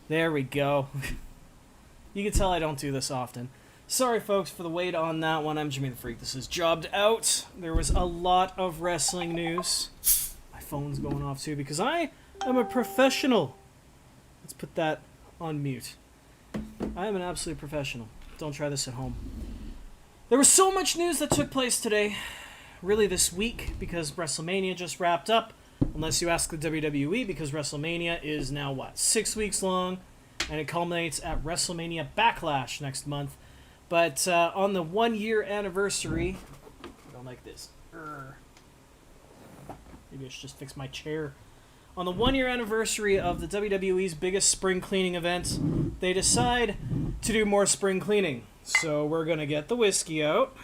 There we go. You can tell I don't do this often. Sorry, folks, for the wait on that one. I'm Jimmy the Freak. This is Jobbed Out. There was a lot of wrestling news. My phone's going off, too, because I am a professional. Let's put that on mute. I am an absolute professional. Don't try this at home. There was so much news that took place today. Really this week, because Wrestlemania just wrapped up. Unless you ask the WWE, because WrestleMania is now, 6 weeks long, and it culminates at WrestleMania Backlash next month. But on the 1 year anniversary, I don't like this. Maybe I should just fix my chair. On the 1 year anniversary of the WWE's biggest spring cleaning event, they decide to do more spring cleaning. So we're going to get the whiskey out.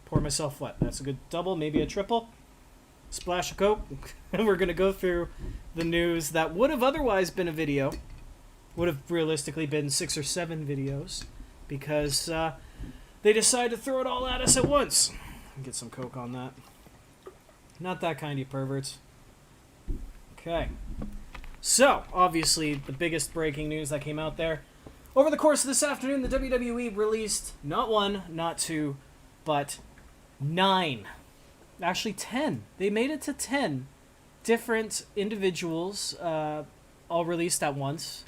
Pour myself what? That's a good double, maybe a triple. Splash of Coke, and we're going to go through the news that would have otherwise been a video. Would have realistically been 6 or 7 videos, because they decided to throw it all at us at once. Get some Coke on that. Not that kind, you perverts. Okay. So, obviously, the biggest breaking news that came out there. Over the course of this afternoon, the WWE released not 1, not 2, but 9. Actually 10. They made it to 10 different individuals all released at once.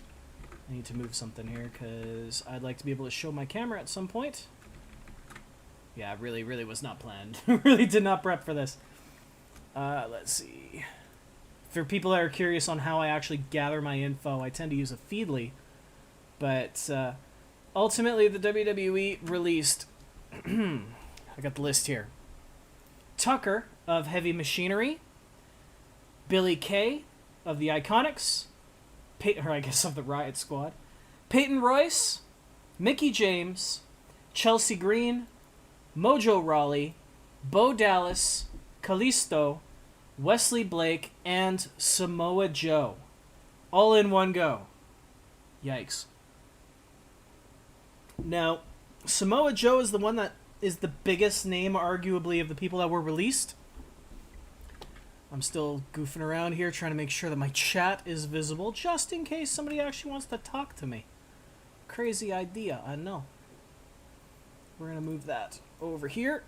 I need to move something here because I'd like to be able to show my camera at some point. Yeah, really was not planned. Really did not prep for this. Let's see. For people that are curious on how I actually gather my info, I tend to use a Feedly. But ultimately, the WWE released... I got the list here. Tucker of Heavy Machinery, Billy Kay of the Iconics, of the Riot Squad, Payton Royce, Mickie James, Chelsea Green, Mojo Rawley, Bo Dallas, Kalisto, Wesley Blake, and Samoa Joe. All in one go. Yikes. Now, Samoa Joe is the one that is the biggest name, arguably, of the people that were released. I'm still goofing around here, trying to make sure that my chat is visible, just in case somebody actually wants to talk to me. Crazy idea, I know. We're going to move that over here.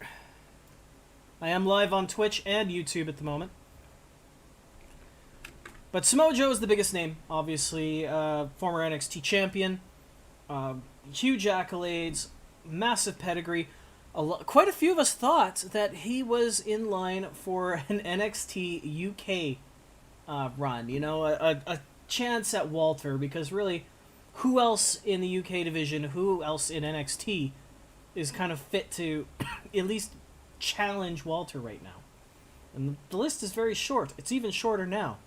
I am live on Twitch and YouTube at the moment. But Samoa Joe is the biggest name, obviously. Former NXT champion. Huge accolades. Massive pedigree. Quite a few of us thought that he was in line for an NXT UK run. You know, a chance at Walter, because really, who else in the UK division, who else in NXT is kind of fit to at least challenge Walter right now? And the list is very short. It's even shorter now.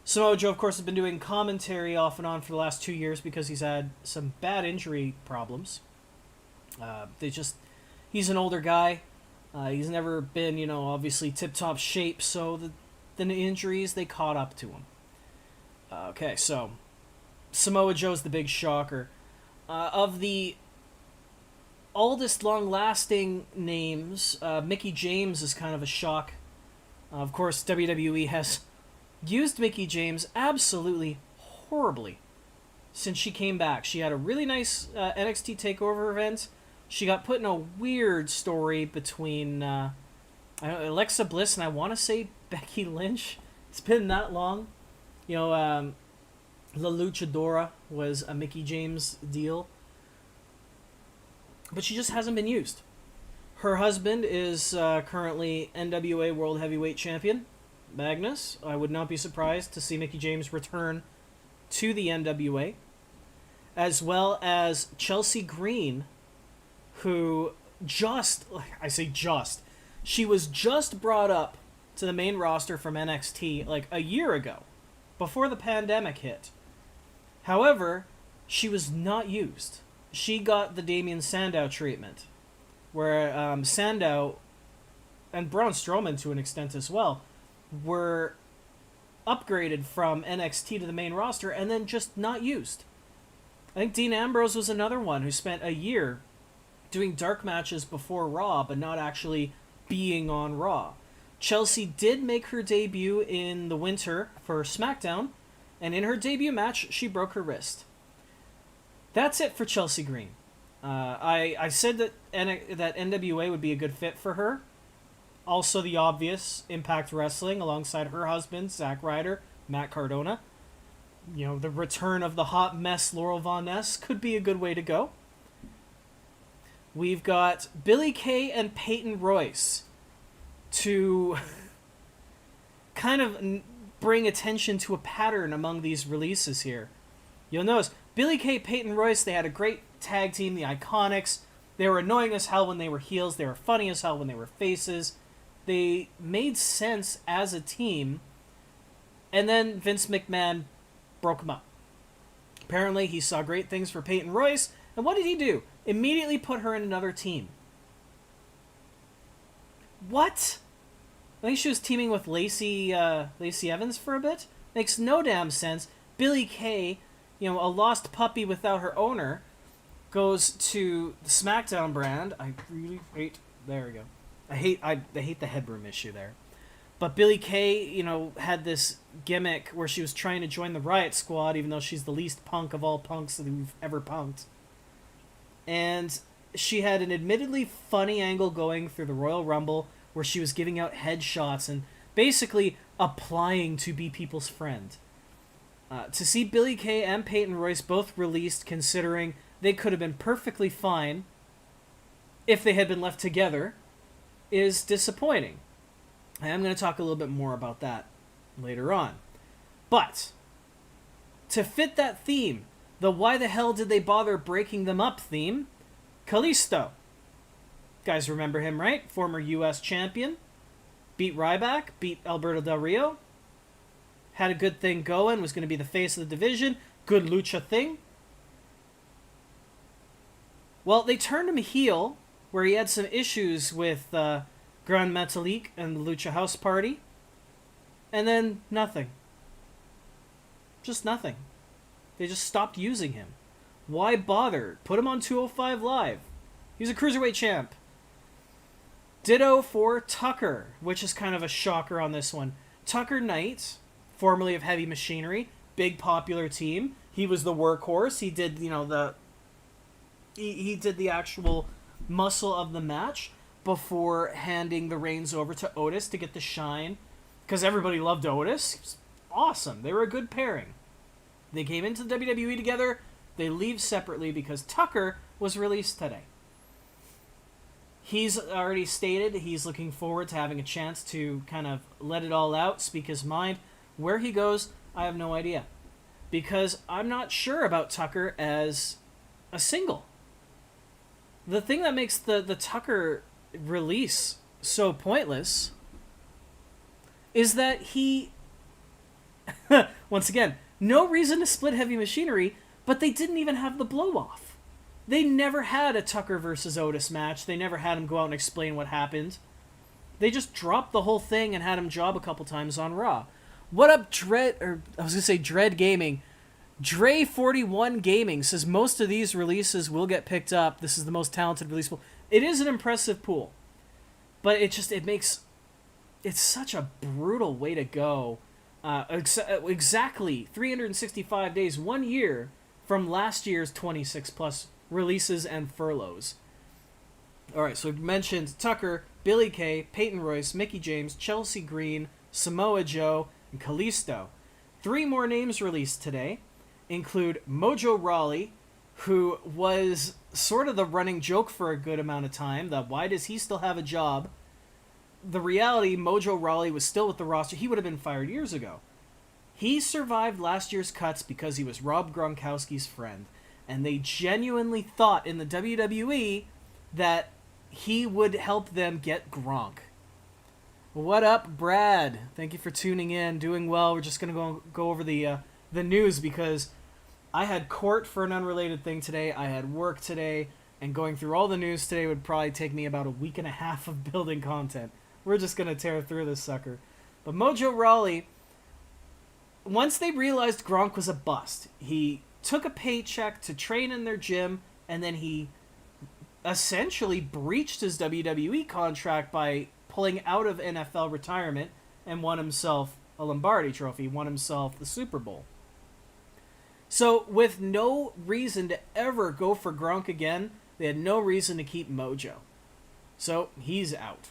Samoa Joe, of course, has been doing commentary off and on for the last 2 years because he's had some bad injury problems. He's an older guy. He's never been, obviously tip-top shape, so the injuries, they caught up to him. Okay, so Samoa Joe's the big shocker. Of the oldest, long-lasting names, Mickie James is kind of a shock. Of course, WWE has used Mickie James absolutely horribly since she came back. She had a really nice NXT TakeOver event. She got put in a weird story between Alexa Bliss and I want to say Becky Lynch. It's been that long. La Luchadora was a Mickie James deal. But she just hasn't been used. Her husband is currently NWA World Heavyweight Champion, Magnus. I would not be surprised to see Mickie James return to the NWA. As well as Chelsea Green, who she was just brought up to the main roster from NXT like a year ago, before the pandemic hit. However, she was not used. She got the Damien Sandow treatment, where Sandow and Braun Strowman to an extent as well were upgraded from NXT to the main roster and then just not used. I think Dean Ambrose was another one who spent a year doing dark matches before Raw, but not actually being on Raw. Chelsea did make her debut in the winter for SmackDown, And in her debut match, she broke her wrist. That's it for Chelsea Green. I said that NWA would be a good fit for her. Also the obvious, Impact Wrestling alongside her husband, Zack Ryder, Matt Cardona. You know, the return of the hot mess Laurel Von Ness could be a good way to go. We've got Billie Kay and Peyton Royce to kind of bring attention to a pattern among these releases here. You'll notice Billie Kay, Peyton Royce, they had a great tag team, the Iconics. They were annoying as hell when they were heels. They were funny as hell when they were faces. They made sense as a team. And then Vince McMahon broke them up. Apparently, he saw great things for Peyton Royce. And what did he do? Immediately put her in another team. What? I think she was teaming with Lacey Evans for a bit. Makes no damn sense. Billie Kay, you know, a lost puppy without her owner, goes to the SmackDown brand. I really hate... There we go. I hate the headroom issue there. But Billie Kay, you know, had this gimmick where she was trying to join the Riot Squad, even though she's the least punk of all punks that we've ever punked. And she had an admittedly funny angle going through the Royal Rumble where she was giving out headshots and basically applying to be people's friend. To see Billie Kay and Peyton Royce both released, considering they could have been perfectly fine if they had been left together, is disappointing. I am going to talk a little bit more about that later on. But, to fit that theme, the why the hell did they bother breaking them up theme, Kalisto. Guys remember him, right? Former U.S. champion. Beat Ryback, beat Alberto Del Rio. Had a good thing going, was going to be the face of the division. Good lucha thing. Well, they turned him heel, where he had some issues with Gran Metalik and the Lucha House Party. And then nothing. Just nothing. They just stopped using him. Why bother? Put him on 205 Live. He's a Cruiserweight champ. Ditto for Tucker, which is kind of a shocker on this one. Tucker Knight, formerly of Heavy Machinery, big popular team. He was the workhorse. He did, you know, he did the actual muscle of the match before handing the reins over to Otis to get the shine. Because everybody loved Otis. He was awesome. They were a good pairing. They came into the WWE together. They leave separately because Tucker was released today. He's already stated he's looking forward to having a chance to kind of let it all out, speak his mind. Where he goes, I have no idea. Because I'm not sure about Tucker as a single. The thing that makes the Tucker release so pointless is that he... once again, no reason to split Heavy Machinery, but they didn't even have the blow-off. They never had a Tucker versus Otis match. They never had him go out and explain what happened. They just dropped the whole thing and had him job a couple times on Raw. What up, Dread Gaming? Dre41 Gaming says most of these releases will get picked up. This is the most talented release pool. It is an impressive pool. But it's such a brutal way to go. Exactly 365 days, 1 year from last year's 26 plus releases and furloughs. Alright, so we've mentioned Tucker, Billie Kay, Peyton Royce, Mickie James, Chelsea Green, Samoa Joe, and Kalisto. 3 more names released today include Mojo Rawley, who was sort of the running joke for a good amount of time. Why does he still have a job? The reality, Mojo Rawley was still with the roster. He would have been fired years ago. He survived last year's cuts because he was Rob Gronkowski's friend. And they genuinely thought in the WWE that he would help them get Gronk. What up, Brad? Thank you for tuning in. Doing well. We're just going to go over the news because I had court for an unrelated thing today. I had work today. And going through all the news today would probably take me about a week and a half of building content. We're just going to tear through this sucker. But Mojo Rawley, once they realized Gronk was a bust, he took a paycheck to train in their gym, and then he essentially breached his WWE contract by pulling out of NFL retirement and won himself a Lombardi trophy, won himself the Super Bowl. So, with no reason to ever go for Gronk again, they had no reason to keep Mojo. So, he's out.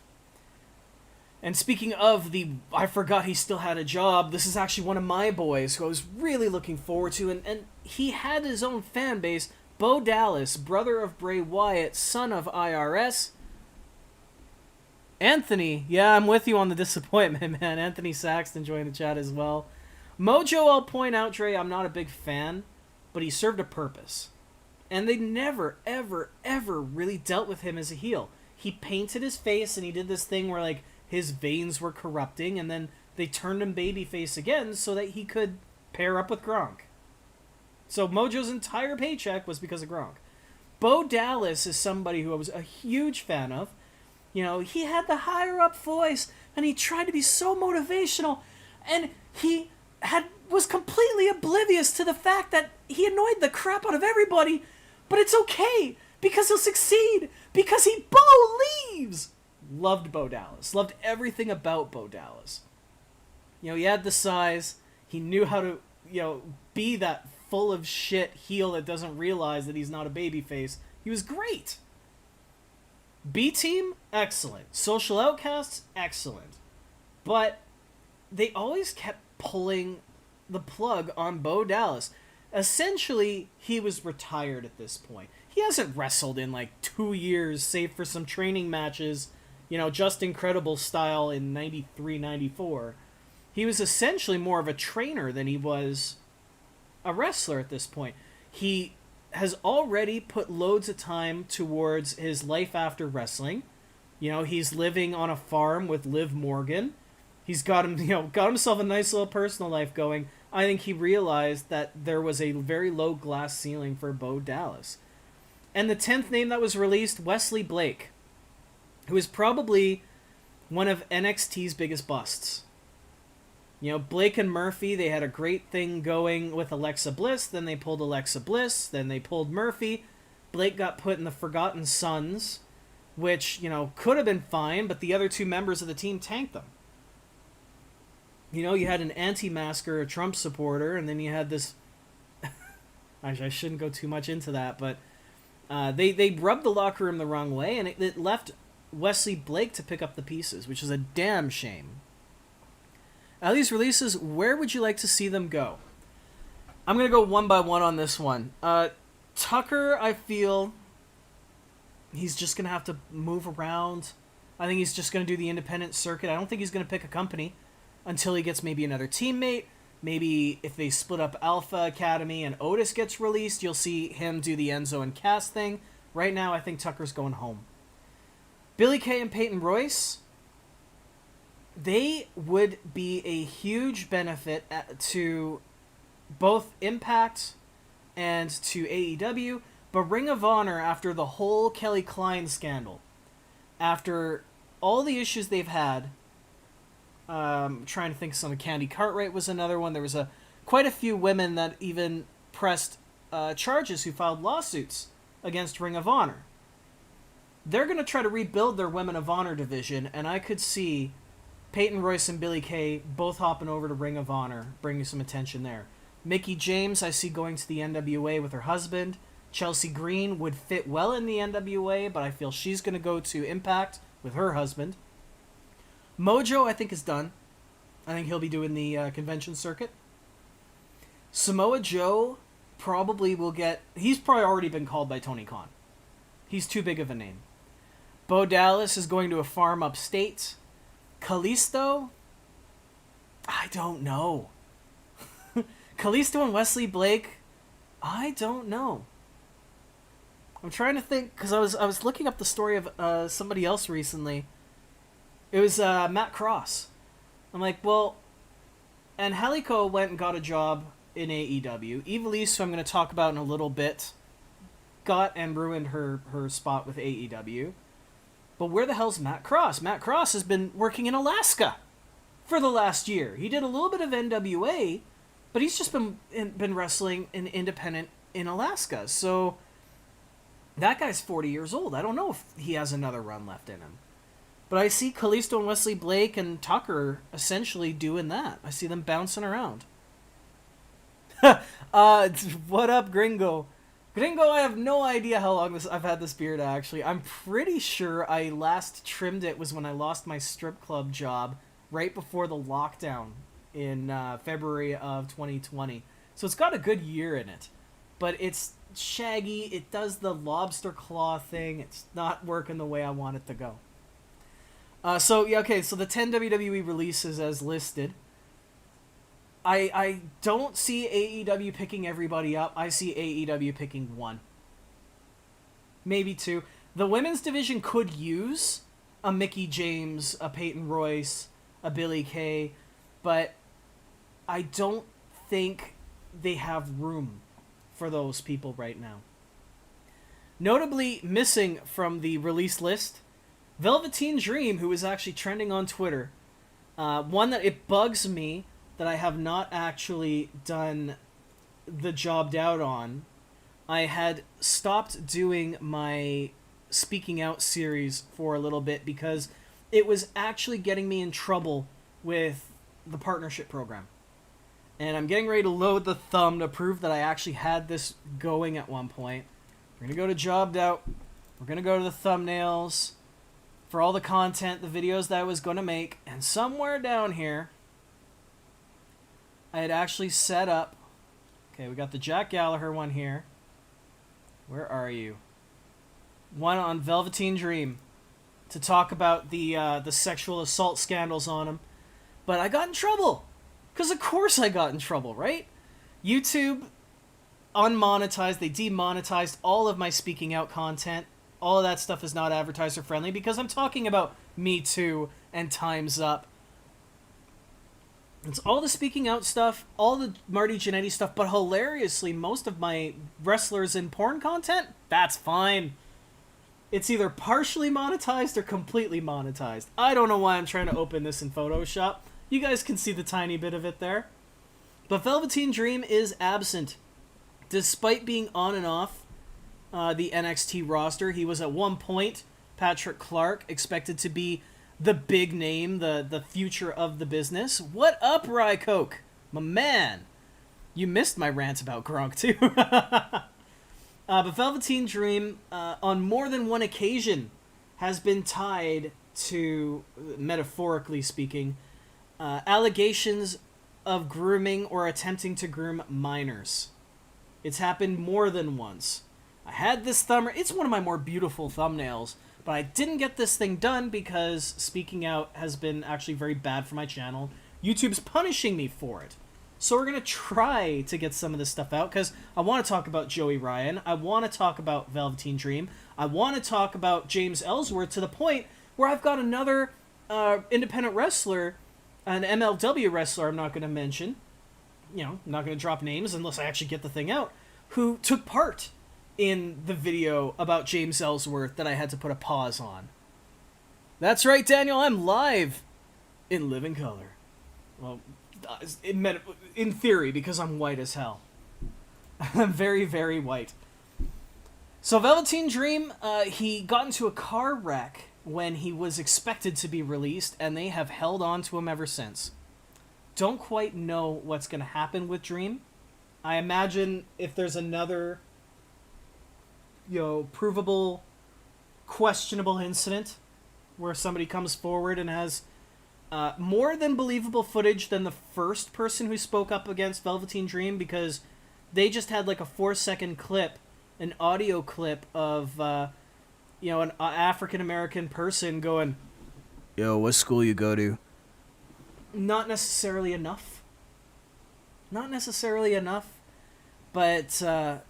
And speaking of I forgot he still had a job, this is actually one of my boys who I was really looking forward to, and he had his own fan base. Bo Dallas, brother of Bray Wyatt, son of IRS. Anthony, yeah, I'm with you on the disappointment, man. Anthony Saxton joined the chat as well. Mojo, I'll point out, Dre, I'm not a big fan, but he served a purpose. And they never, ever, ever really dealt with him as a heel. He painted his face, and he did this thing where, like, his veins were corrupting, and then they turned him babyface again so that he could pair up with Gronk. So Mojo's entire paycheck was because of Gronk. Bo Dallas is somebody who I was a huge fan of. You know, he had the higher-up voice, and he tried to be so motivational, and he was completely oblivious to the fact that he annoyed the crap out of everybody, but it's okay, because he'll succeed, because he believes. Loved Bo Dallas. Loved everything about Bo Dallas. You know, he had the size. He knew how to, be that full of shit heel that doesn't realize that he's not a babyface. He was great. B-Team, excellent. Social Outcasts, excellent. But they always kept pulling the plug on Bo Dallas. Essentially, he was retired at this point. He hasn't wrestled in like 2 years, save for some training matches, just Incredible style in 93, 94. He was essentially more of a trainer than he was a wrestler at this point. He has already put loads of time towards his life after wrestling. He's living on a farm with Liv Morgan. He's got himself a nice little personal life going. I think he realized that there was a very low glass ceiling for Bo Dallas. And the 10th name that was released, Wesley Blake, who is probably one of NXT's biggest busts. Blake and Murphy, they had a great thing going with Alexa Bliss. Then they pulled Alexa Bliss. Then they pulled Murphy. Blake got put in the Forgotten Sons, which, could have been fine, but the other two members of the team tanked them. You had an anti-masker, a Trump supporter, and then you had this... I shouldn't go too much into that, but they rubbed the locker room the wrong way, and it left Wesley Blake to pick up the pieces, which is a damn shame. Now, these releases, where would you like to see them go? I'm going to go one by one on this one. Tucker, I feel he's just going to have to move around. I think he's just going to do the independent circuit. I don't think he's going to pick a company until he gets maybe another teammate. Maybe if they split up Alpha Academy and Otis gets released, you'll see him do the Enzo and Cass thing. Right now, I think Tucker's going home. Billy Kay and Peyton Royce, they would be a huge benefit to both Impact and to AEW, but Ring of Honor, after the whole Kelly Klein scandal, after all the issues they've had, trying to think of some, Candy Cartwright was another one. There was quite a few women that even pressed charges who filed lawsuits against Ring of Honor. They're going to try to rebuild their Women of Honor division, and I could see Peyton Royce and Billy Kay both hopping over to Ring of Honor, bringing some attention there. Mickie James, I see going to the NWA with her husband. Chelsea Green would fit well in the NWA, but I feel she's going to go to Impact with her husband. Mojo, I think, is done. I think he'll be doing the convention circuit. Samoa Joe probably will get... He's probably already been called by Tony Khan. He's too big of a name. Bo Dallas is going to a farm upstate. Kalisto? I don't know. Kalisto and Wesley Blake? I don't know. I'm trying to think, because I was looking up the story of somebody else recently. It was Matt Cross. I'm like, well, Angelico went and got a job in AEW. Ivelisse, who I'm going to talk about in a little bit, got and ruined her spot with AEW. But where the hell's Matt Cross? Matt Cross has been working in Alaska for the last year. He did a little bit of NWA, but he's just been wrestling in independent in Alaska. So that guy's 40 years old. I don't know if he has another run left in him. But I see Kalisto and Wesley Blake and Tucker essentially doing that. I see them bouncing around. What up, Gringo? Gringo, I have no idea how long I've had this beard, actually. I'm pretty sure I last trimmed it was when I lost my strip club job right before the lockdown in February of 2020. So it's got a good year in it. But it's shaggy, it does the lobster claw thing, it's not working the way I want it to go. So the 10 WWE releases as listed. I don't see AEW picking everybody up. I see AEW picking one. Maybe two. The women's division could use a Mickie James, a Payton Royce, a Billie Kay, but I don't think they have room for those people right now. Notably missing from the release list, Velveteen Dream, who is actually trending on Twitter. One that it bugs me that I have not actually done the jobbed out on. I had stopped doing my Speaking Out series for a little bit because it was actually getting me in trouble with the partnership program. And I'm getting ready to load the thumb to prove that I actually had this going at one point. We're going to go to Jobbed Out. We're going to go to the thumbnails for all the content, the videos that I was going to make. And somewhere down here, I had actually set up... Okay, we got the Jack Gallagher one here. Where are you? One on Velveteen Dream to talk about the sexual assault scandals on him. But I got in trouble. Because of course I got in trouble, right? YouTube unmonetized. They demonetized all of my Speaking Out content. All of that stuff is not advertiser friendly because I'm talking about Me Too and Time's Up. It's all the Speaking Out stuff, all the Marty Jannetty stuff, but hilariously, most of my wrestlers in porn content, that's fine. It's either partially monetized or completely monetized. I don't know why I'm trying to open this in Photoshop. You guys can see the tiny bit of it there. But Velveteen Dream is absent. Despite being on and off the NXT roster, he was at one point, Patrick Clark, expected to be the big name, the future of the business. What up, Rycoke? My man. You missed my rant about Gronk, too. But Velveteen Dream, on more than one occasion, has been tied to, metaphorically speaking, allegations of grooming or attempting to groom minors. It's happened more than once. I had this it's one of my more beautiful thumbnails, but I didn't get this thing done because Speaking Out has been actually very bad for my channel. YouTube's punishing me for it. So we're going to try to get some of this stuff out because I want to talk about Joey Ryan. I want to talk about Velveteen Dream. I want to talk about James Ellsworth to the point where I've got another independent wrestler, an MLW wrestler I'm not going to mention, I'm not going to drop names unless I actually get the thing out, who took part in the video about James Ellsworth that I had to put a pause on. That's right, Daniel, I'm live in living color. Well, in theory, because I'm white as hell. I'm very, very white. So Velveteen Dream, he got into a car wreck when he was expected to be released, and they have held on to him ever since. Don't quite know what's going to happen with Dream. I imagine if there's another, provable, questionable incident where somebody comes forward and has more than believable footage than the first person who spoke up against Velveteen Dream, because they just had like a 4-second clip, an audio clip of, an African-American person going, "Yo, what school you go to?" Not necessarily enough. Not necessarily enough. But, other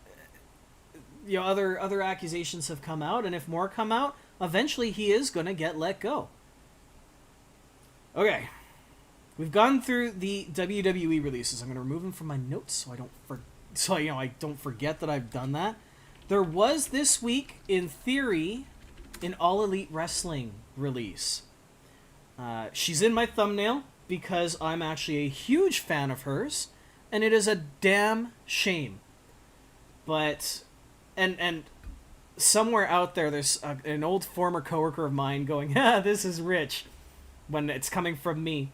accusations have come out, and if more come out, eventually he is going to get let go. Okay. We've gone through the WWE releases. I'm going to remove them from my notes so I don't forget that I've done that. There was this week, in theory, an All Elite Wrestling release. She's in my thumbnail because I'm actually a huge fan of hers, and it is a damn shame. But, and somewhere out there's an old former coworker of mine going, this is rich, when it's coming from me.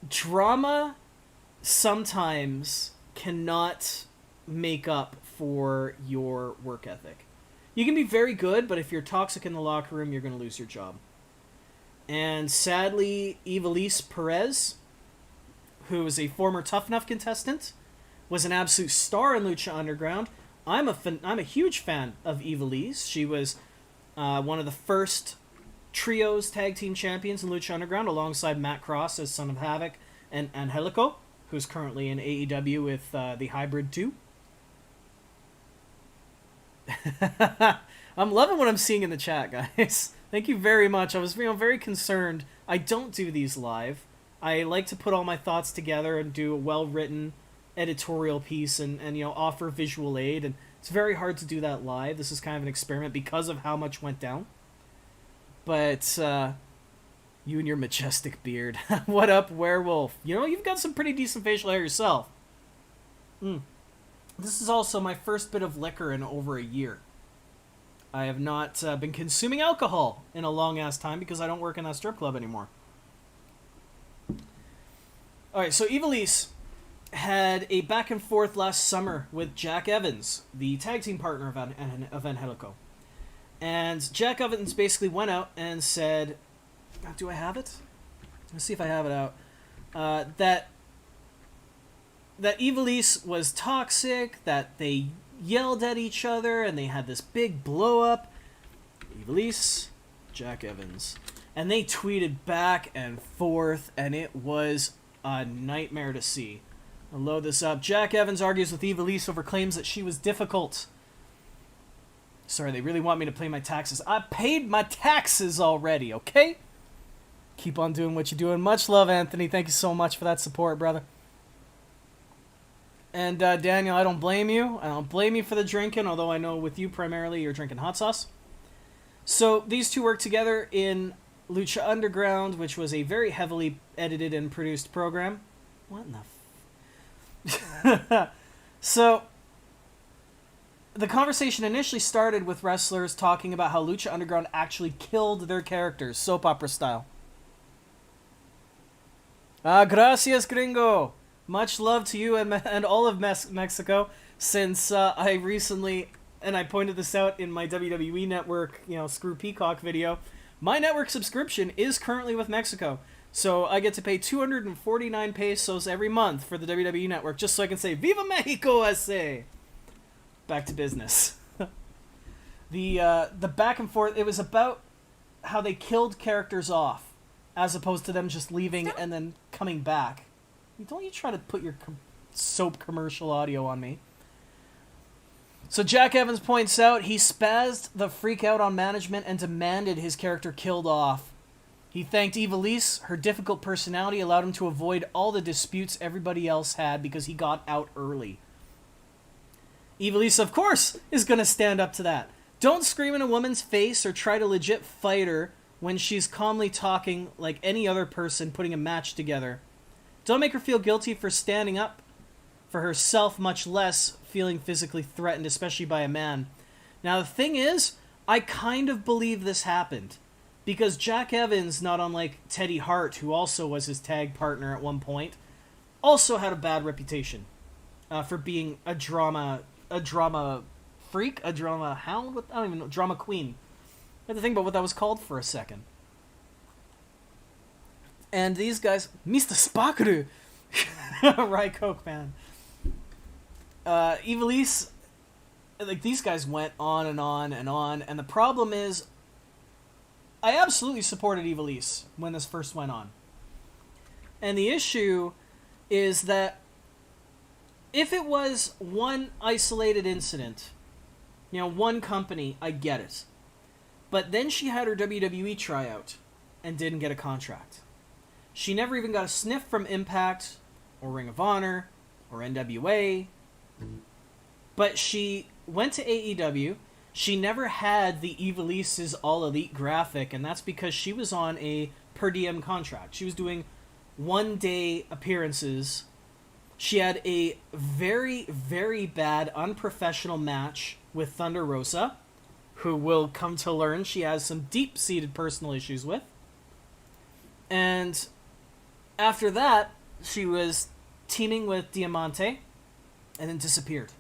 Drama sometimes cannot make up for your work ethic. You can be very good, but if you're toxic in the locker room, you're going to lose your job. And sadly, Ivelisse Perez, who is a former Tough Enough contestant, was an absolute star in Lucha Underground. I'm a huge fan of Ivelisse. She was one of the first trios tag team champions in Lucha Underground, alongside Matt Cross as Son of Havoc and Angelico, who's currently in AEW with the Hybrid 2. I'm loving what I'm seeing in the chat, guys. Thank you very much. I was very concerned. I don't do these live. I like to put all my thoughts together and do a well-written editorial piece and offer visual aid, and it's very hard to do that live. This is kind of an experiment because of how much went down. But you and your majestic beard. What up, werewolf? You've got some pretty decent facial hair yourself. This is also my first bit of liquor in over a year. I have not been consuming alcohol in a long-ass time because I don't work in that strip club anymore. Alright, so Ivelisse had a back and forth last summer with Jack Evans, the tag team partner of Angelico. And Jack Evans basically went out and said, do I have it? Let's see if I have it out. That Ivelisse was toxic, that they yelled at each other, and they had this big blow-up. Ivelisse, Jack Evans. And they tweeted back and forth, and it was a nightmare to see. I'll load this up. Jack Evans argues with Ivelisse over claims that she was difficult. Sorry, they really want me to pay my taxes. I paid my taxes already, okay? Keep on doing what you're doing. Much love, Anthony. Thank you so much for that support, brother. And Daniel, I don't blame you. I don't blame you for the drinking, although I know with you primarily you're drinking hot sauce. So these two work together in Lucha Underground, which was a very heavily edited and produced program. What in the So the conversation initially started with wrestlers talking about how Lucha Underground actually killed their characters, soap opera style. Gracias, gringo. Much love to you and all of Mexico, since I recently, and I pointed this out in my WWE Network, Screw Peacock video, my network subscription is currently with Mexico. So I get to pay 249 pesos every month for the WWE Network, just so I can say, Viva Mexico, I say! Back to business. The back and forth, it was about how they killed characters off, as opposed to them just leaving and then coming back. Don't you try to put your soap commercial audio on me. So Jack Evans points out he spazzed the freak out on management and demanded his character killed off. He thanked Ivelisse. Her difficult personality allowed him to avoid all the disputes everybody else had because he got out early. Ivelisse, of course, is going to stand up to that. Don't scream in a woman's face or try to legit fight her when she's calmly talking like any other person putting a match together. Don't make her feel guilty for standing up for herself, much less feeling physically threatened, especially by a man. Now, the thing is, I kind of believe this happened. Because Jack Evans, not unlike Teddy Hart, who also was his tag partner at one point, also had a bad reputation for being a drama freak, a drama hound, I don't even know, drama queen. I had to think about what that was called for a second. And these guys, Mr. Spakaru, Rye Coke, man. Ivelisse, like, these guys went on and on and on, and the problem is, I absolutely supported Ivelisse when this first went on. And the issue is that if it was one isolated incident, one company, I get it. But then she had her WWE tryout and didn't get a contract. She never even got a sniff from Impact or Ring of Honor or NWA. But she went to AEW. She never had the Ivelisse's All Elite graphic, and that's because she was on a per diem contract. She was doing one-day appearances. She had a very, very bad, unprofessional match with Thunder Rosa, who will come to learn she has some deep-seated personal issues with. And after that, she was teaming with Diamante, and then disappeared.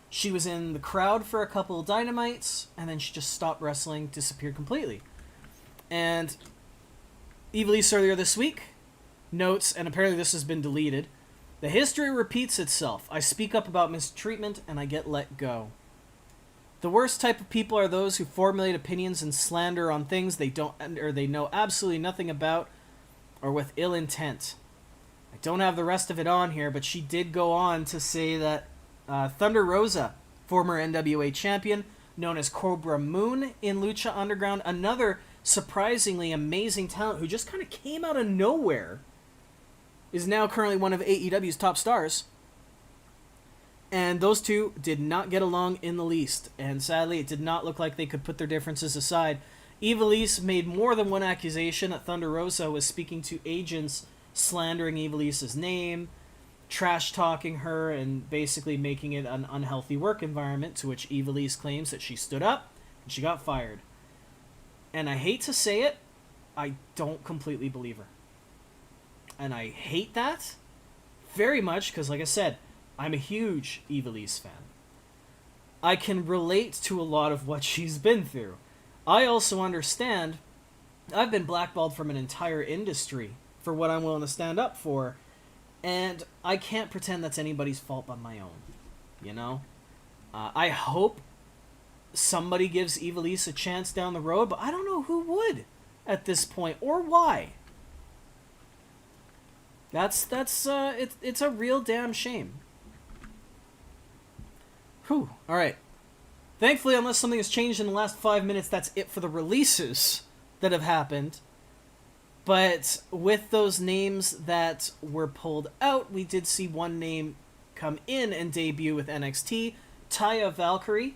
She was in the crowd for a couple of Dynamites, and then she just stopped wrestling, disappeared completely. And Ivelisse earlier this week notes, and apparently this has been deleted, the history repeats itself. I speak up about mistreatment, and I get let go. The worst type of people are those who formulate opinions and slander on things they don't or they know absolutely nothing about, or with ill intent. I don't have the rest of it on here, but she did go on to say that Thunder Rosa, former NWA champion, known as Cobra Moon in Lucha Underground, another surprisingly amazing talent who just kind of came out of nowhere, is now currently one of AEW's top stars. And those two did not get along in the least, and sadly it did not look like they could put their differences aside. Ivelisse made more than one accusation that Thunder Rosa was speaking to agents, slandering Ivelisse's name, trash-talking her, and basically making it an unhealthy work environment, to which Ivelisse claims that she stood up and she got fired. And I hate to say it, I don't completely believe her. And I hate that very much because, like I said, I'm a huge Ivelisse fan. I can relate to a lot of what she's been through. I also understand I've been blackballed from an entire industry for what I'm willing to stand up for, and I can't pretend that's anybody's fault but my own, you know? I hope somebody gives Ivelisse a chance down the road, but I don't know who would at this point, or why. It's a real damn shame. Whew, alright. Thankfully, unless something has changed in the last 5 minutes, that's it for the releases that have happened. But with those names that were pulled out, we did see one name come in and debut with NXT. Taya Valkyrie,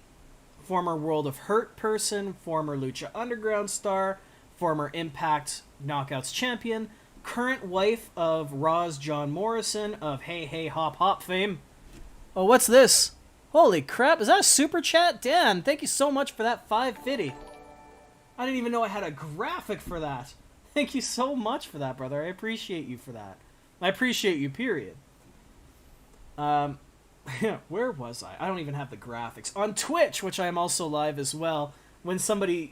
former World of Hurt person, former Lucha Underground star, former Impact Knockouts champion, current wife of Raw's John Morrison of Hey Hey Hop Hop fame. Oh, what's this? Holy crap, is that a super chat? Dan, thank you so much for that $5.50. I didn't even know I had a graphic for that. Thank you so much for that, brother. I appreciate you for that. I appreciate you, period. Where was I? I don't even have the graphics. On Twitch, which I am also live as well, when somebody,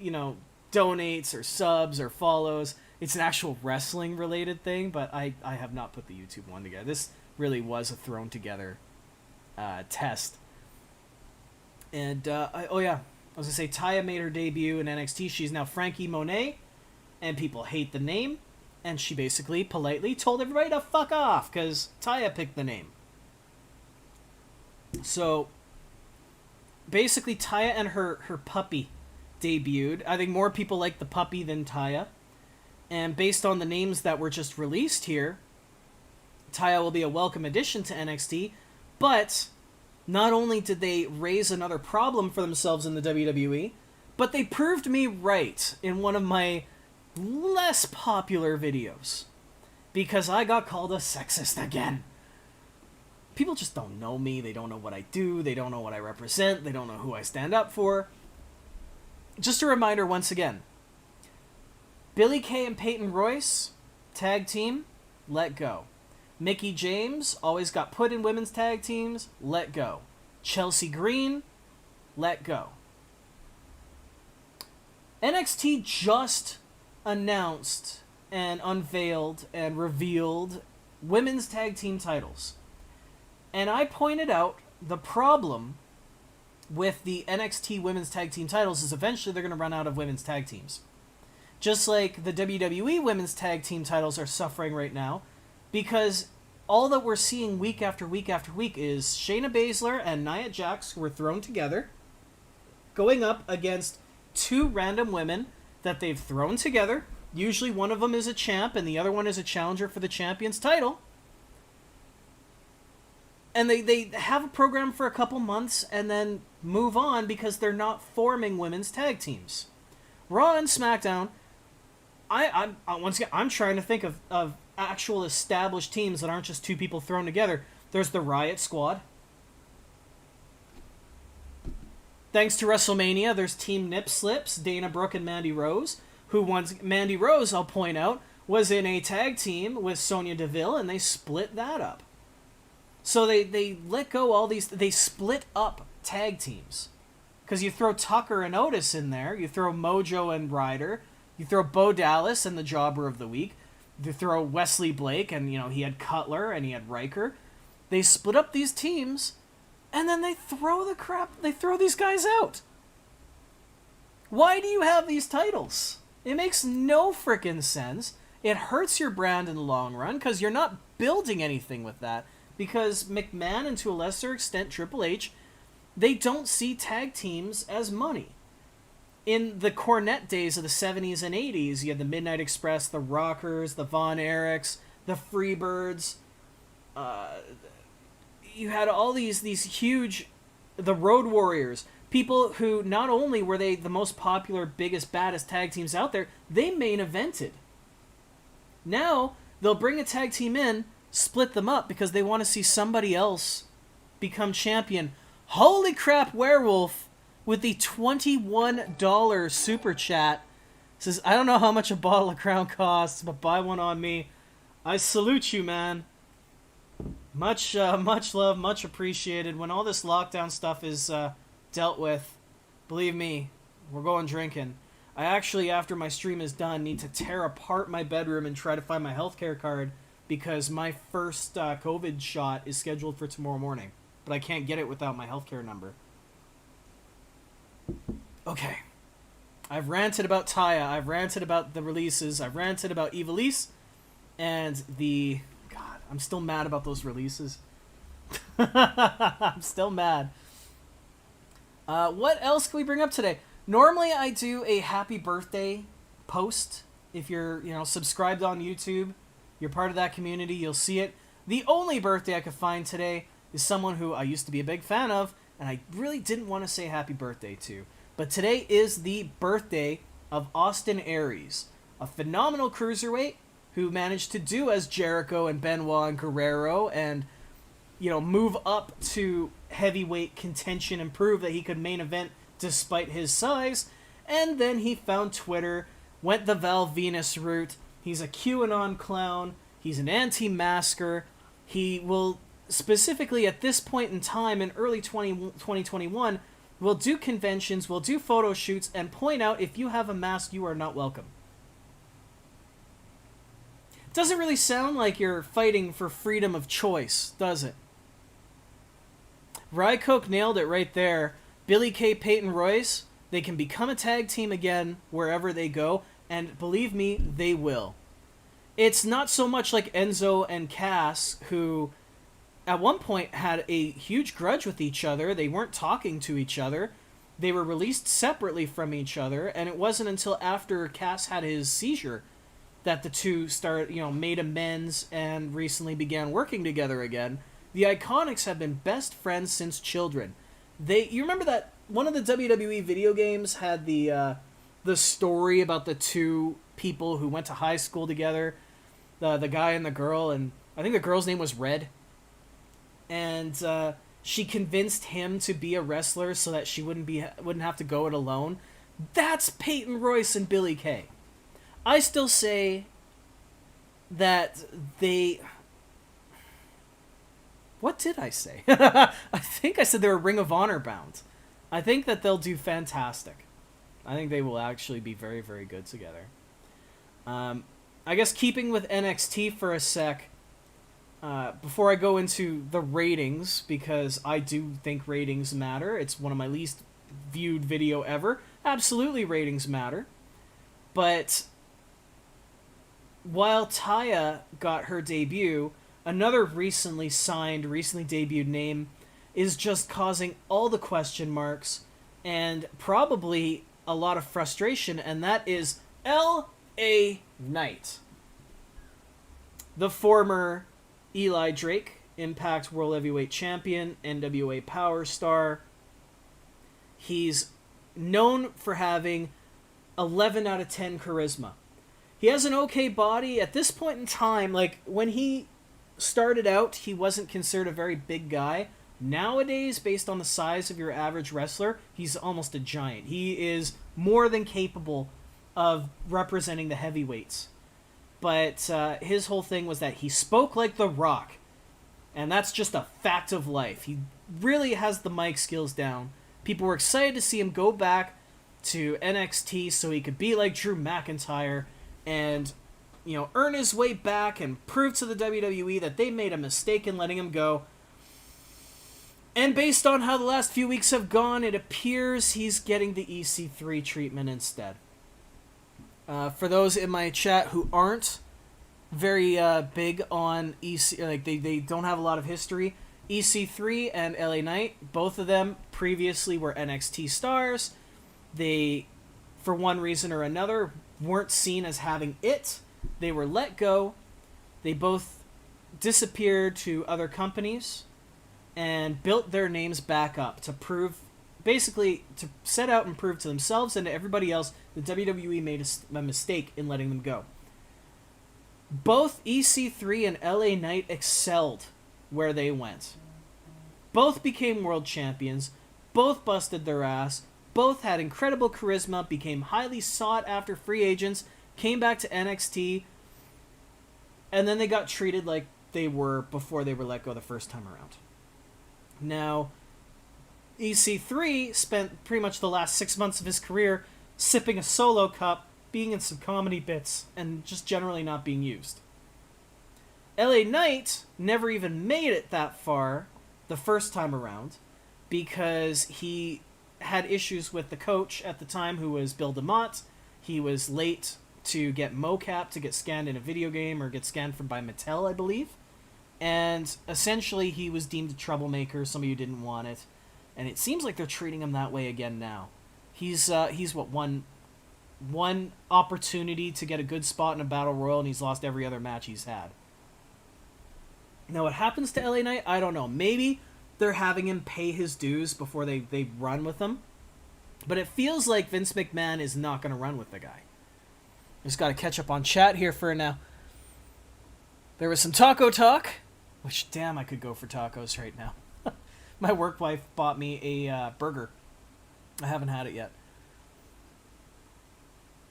donates or subs or follows, it's an actual wrestling-related thing, but I have not put the YouTube one together. This really was a thrown-together test. And, I was going to say, Taya made her debut in NXT. She's now Frankie Monet, and people hate the name, and she basically politely told everybody to fuck off, because Taya picked the name. So, basically, Taya and her puppy debuted. I think more people like the puppy than Taya. And based on the names that were just released here, Taya will be a welcome addition to NXT, but not only did they raise another problem for themselves in the WWE, but they proved me right in one of my less popular videos, because I got called a sexist again. People just don't know me, they don't know what I do, they don't know what I represent, they don't know who I stand up for. Just a reminder once again, Billy Kay and Payton Royce, tag team, let go. Mickie James always got put in women's tag teams, let go. Chelsea Green, let go. NXT just announced and unveiled and revealed women's tag team titles. And I pointed out the problem with the NXT women's tag team titles is eventually they're going to run out of women's tag teams. Just like the WWE women's tag team titles are suffering right now, because all that we're seeing week after week after week is Shayna Baszler and Nia Jax, who were thrown together, going up against two random women that they've thrown together. Usually one of them is a champ and the other one is a challenger for the champion's title. And they have a program for a couple months and then move on because they're not forming women's tag teams. Raw and SmackDown, once again, I'm trying to think of actual established teams that aren't just two people thrown together. There's the Riot Squad. Thanks to WrestleMania, there's Team Nip Slips, Dana Brooke and Mandy Rose, who once Mandy Rose, I'll point out, was in a tag team with Sonya Deville, and they split that up. So they let go all these. They split up tag teams. Because you throw Tucker and Otis in there. You throw Mojo and Ryder. You throw Bo Dallas and the Jobber of the Week. You throw Wesley Blake and, he had Cutler and he had Riker. They split up these teams and then they throw these guys out. Why do you have these titles? It makes no frickin' sense. It hurts your brand in the long run because you're not building anything with that. Because McMahon and to a lesser extent Triple H, they don't see tag teams as money. In the Cornette days of the 70s and 80s, you had the Midnight Express, the Rockers, the Von Erichs, the Freebirds. You had all these huge, the Road Warriors, people who not only were they the most popular, biggest, baddest tag teams out there, they main evented. Now, they'll bring a tag team in, split them up because they want to see somebody else become champion. Holy crap, Werewolf, with the $21 super chat, says, I don't know how much a bottle of Crown costs, but buy one on me. I salute you, man. Much love, much appreciated. When all this lockdown stuff is dealt with, believe me, we're going drinking. I actually, after my stream is done, need to tear apart my bedroom and try to find my healthcare card because my first COVID shot is scheduled for tomorrow morning. But I can't get it without my healthcare number. Okay. I've ranted about Taya. I've ranted about the releases. I've ranted about Ivelisse. And God, I'm still mad about those releases. I'm still mad. What else can we bring up today? Normally I do a happy birthday post. If you're, subscribed on YouTube, you're part of that community, you'll see it. The only birthday I could find today is someone who I used to be a big fan of, and I really didn't want to say happy birthday to. But today is the birthday of Austin Aries, a phenomenal cruiserweight who managed to do as Jericho and Benoit and Guerrero and, move up to heavyweight contention and prove that he could main event despite his size. And then he found Twitter, went the Val Venus route. He's a QAnon clown. He's an anti-masker. He will... specifically at this point in time in early 2021, we'll do conventions, we'll do photo shoots, and point out if you have a mask, you are not welcome. Doesn't really sound like you're fighting for freedom of choice, does it? Rycoke nailed it right there. Billy Kay, Payton, Royce, they can become a tag team again wherever they go, and believe me, they will. It's not so much like Enzo and Cass, who... at one point had a huge grudge with each other. They weren't talking to each other. They were released separately from each other, and it wasn't until after Cass had his seizure that the two made amends and recently began working together again. The Iconics have been best friends since children. You remember that one of the WWE video games had the story about the two people who went to high school together, the guy and the girl, and I think the girl's name was Red. And she convinced him to be a wrestler so that she wouldn't have to go it alone. That's Peyton Royce and Billy Kay. I still say that they... What did I say? I think I said they were Ring of Honor bound. I think that they'll do fantastic. I think they will actually be very, very good together. I guess keeping with NXT for a sec... before I go into the ratings, because I do think ratings matter. It's one of my least viewed video ever. Absolutely ratings matter. But while Taya got her debut, another recently debuted name is just causing all the question marks and probably a lot of frustration, and that is L.A. Knight. The former Eli Drake, Impact World Heavyweight Champion, NWA Power Star. He's known for having 11 out of 10 charisma. He has an okay body. At this point in time, like, when he started out, he wasn't considered a very big guy. Nowadays, based on the size of your average wrestler, he's almost a giant. He is more than capable of representing the heavyweights. But his whole thing was that he spoke like The Rock. And that's just a fact of life. He really has the mic skills down. People were excited to see him go back to NXT so he could be like Drew McIntyre and, you know, earn his way back and prove to the WWE that they made a mistake in letting him go. And based on how the last few weeks have gone, it appears he's getting the EC3 treatment instead. For those in my chat who aren't very big on EC, like they don't have a lot of history, EC3 and LA Knight, both of them previously were NXT stars. They, for one reason or another, weren't seen as having it. They were let go. They both disappeared to other companies and built their names back up to prove, basically, to set out and prove to themselves and to everybody else that WWE made a mistake in letting them go. Both EC3 and LA Knight excelled where they went. Both became world champions. Both busted their ass. Both had incredible charisma, became highly sought-after free agents, came back to NXT, and then they got treated like they were before they were let go the first time around. Now, EC3 spent pretty much the last 6 months of his career sipping a solo cup, being in some comedy bits, and just generally not being used. LA Knight never even made it that far the first time around because he had issues with the coach at the time, who was Bill DeMott. He was late to get mocap to get scanned in a video game or get scanned by Mattel, I believe. And essentially he was deemed a troublemaker. Some of you didn't want it. And it seems like they're treating him that way again now. He's what, one opportunity to get a good spot in a battle royal, and he's lost every other match he's had. Now what happens to LA Knight, I don't know. Maybe they're having him pay his dues before they run with him. But it feels like Vince McMahon is not going to run with the guy. Just got to catch up on chat here for now. There was some taco talk, which, damn, I could go for tacos right now. My work wife bought me a burger. I haven't had it yet.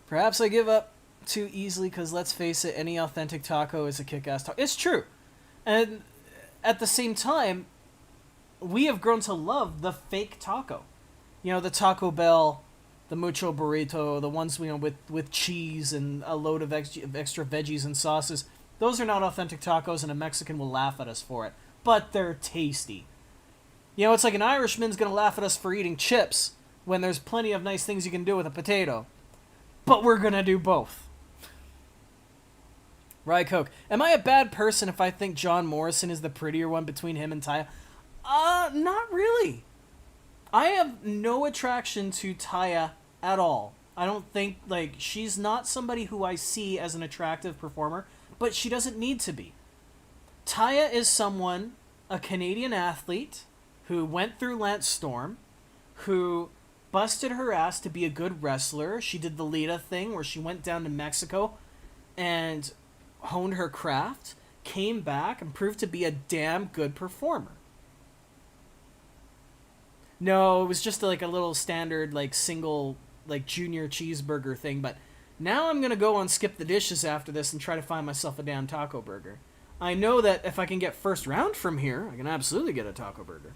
Perhaps I give up too easily because, let's face it, any authentic taco is a kick-ass taco. It's true. And at the same time, we have grown to love the fake taco. You know, the Taco Bell, the Mucho Burrito, the ones, you know, with cheese and a load of extra veggies and sauces. Those are not authentic tacos, and a Mexican will laugh at us for it. But they're tasty. You know, it's like an Irishman's going to laugh at us for eating chips when there's plenty of nice things you can do with a potato. But we're going to do both. Rye Coke. Am I a bad person if I think John Morrison is the prettier one between him and Taya? Not really. I have no attraction to Taya at all. I don't think, like, she's not somebody who I see as an attractive performer, but she doesn't need to be. Taya is someone, a Canadian athlete, who went through Lance Storm, who busted her ass to be a good wrestler. She did the Lita thing where she went down to Mexico and honed her craft, came back, and proved to be a damn good performer. No, it was just like a little standard, like, single, like, junior cheeseburger thing, but now I'm going to go on Skip the Dishes after this and try to find myself a damn taco burger. I know that if I can get first round from here, I can absolutely get a taco burger.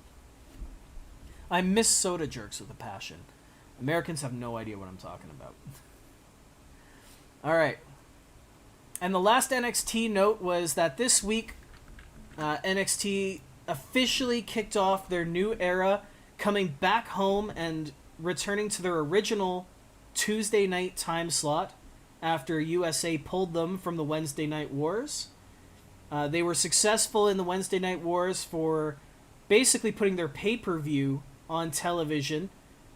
I miss soda jerks with a passion. Americans have no idea what I'm talking about. Alright. And the last NXT note was that this week, NXT officially kicked off their new era, coming back home and returning to their original Tuesday night time slot after USA pulled them from the Wednesday Night Wars. They were successful in the Wednesday Night Wars for basically putting their pay-per-view on television,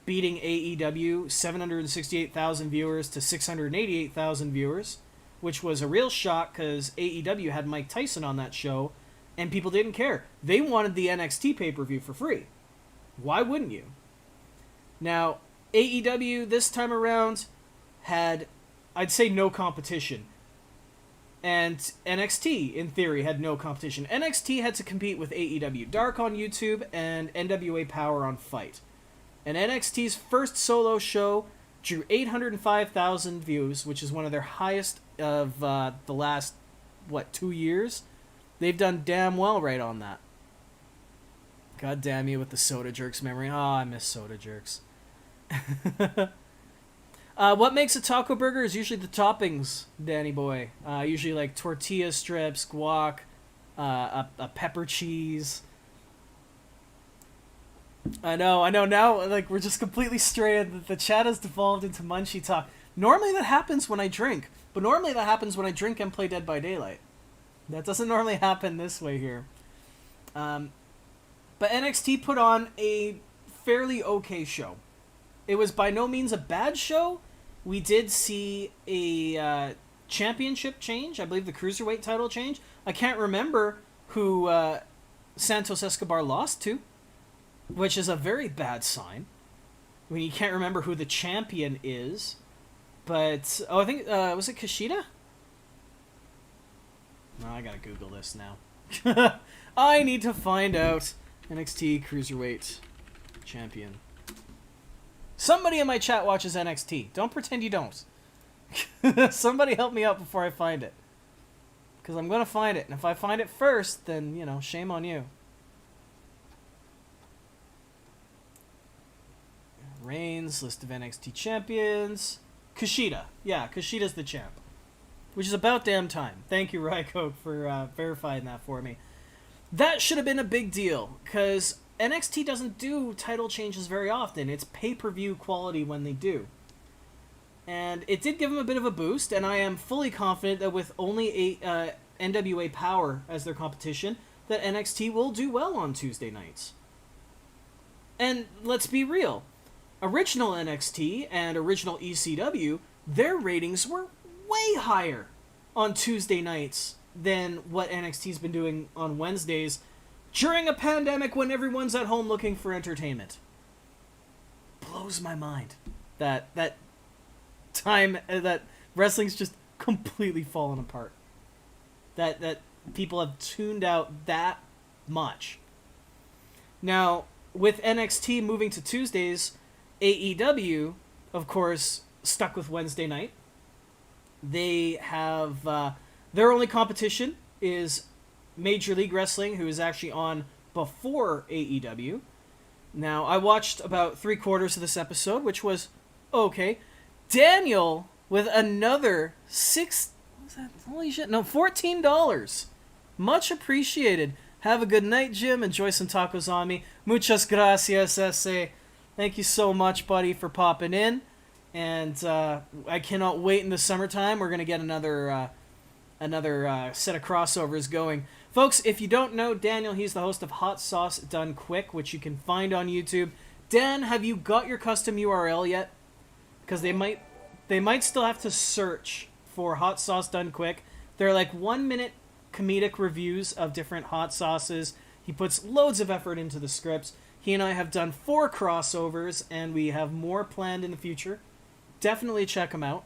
beating AEW 768,000 viewers to 688,000 viewers, which was a real shock because AEW had Mike Tyson on that show, and people didn't care. They wanted the NXT pay-per-view for free. Why wouldn't you? Now, AEW this time around had, I'd say, no competition. And NXT, in theory, had no competition. NXT had to compete with AEW Dark on YouTube and NWA Power on Fight. And NXT's first solo show drew 805,000 views, which is one of their highest of the last, 2 years? They've done damn well right on that. God damn you with the Soda Jerks memory. Oh, I miss Soda Jerks. What makes a taco burger is usually the toppings, Danny boy. Usually like tortilla strips, guac, a pepper cheese. I know. Now, like, we're just completely strayed. The chat has devolved into munchie talk. Normally that happens when I drink. But normally that happens when I drink and play Dead by Daylight. That doesn't normally happen this way here. But NXT put on a fairly okay show. It was by no means a bad show. We did see a championship change. I believe the Cruiserweight title change. I can't remember who Santos Escobar lost to, which is a very bad sign. I mean, you can't remember who the champion is. But, I think, was it Kushida? No, I gotta Google this now. I need to find out. NXT Cruiserweight Champion. Somebody in my chat watches NXT. Don't pretend you don't. Somebody help me out before I find it. Because I'm going to find it. And if I find it first, then, you know, shame on you. Reigns, list of NXT champions. Kushida. Yeah, Kushida's the champ. Which is about damn time. Thank you, Ryko, for verifying that for me. That should have been a big deal, because NXT doesn't do title changes very often. It's pay-per-view quality when they do. And it did give them a bit of a boost, and I am fully confident that with only NWA Power as their competition, that NXT will do well on Tuesday nights. And let's be real. Original NXT and original ECW, their ratings were way higher on Tuesday nights than what NXT's been doing on Wednesdays during a pandemic when everyone's at home looking for entertainment. Blows my mind that time that wrestling's just completely fallen apart. That people have tuned out that much. Now, with NXT moving to Tuesdays, AEW, of course, stuck with Wednesday night. They have their only competition is Major League Wrestling, who is actually on before AEW. Now, I watched about 3/4 of this episode, which was okay. Daniel with another $14. Much appreciated. Have a good night, Jim. Enjoy some tacos on me. Muchas gracias, S.A. Thank you so much, buddy, for popping in. And I cannot wait in the summertime. We're going to get another set of crossovers going. Folks, if you don't know Daniel, he's the host of Hot Sauce Done Quick, which you can find on YouTube. Dan, have you got your custom URL yet? Because they might still have to search for Hot Sauce Done Quick. They're like 1-minute comedic reviews of different hot sauces. He puts loads of effort into the scripts. He and I have done 4 crossovers, and we have more planned in the future. Definitely check him out.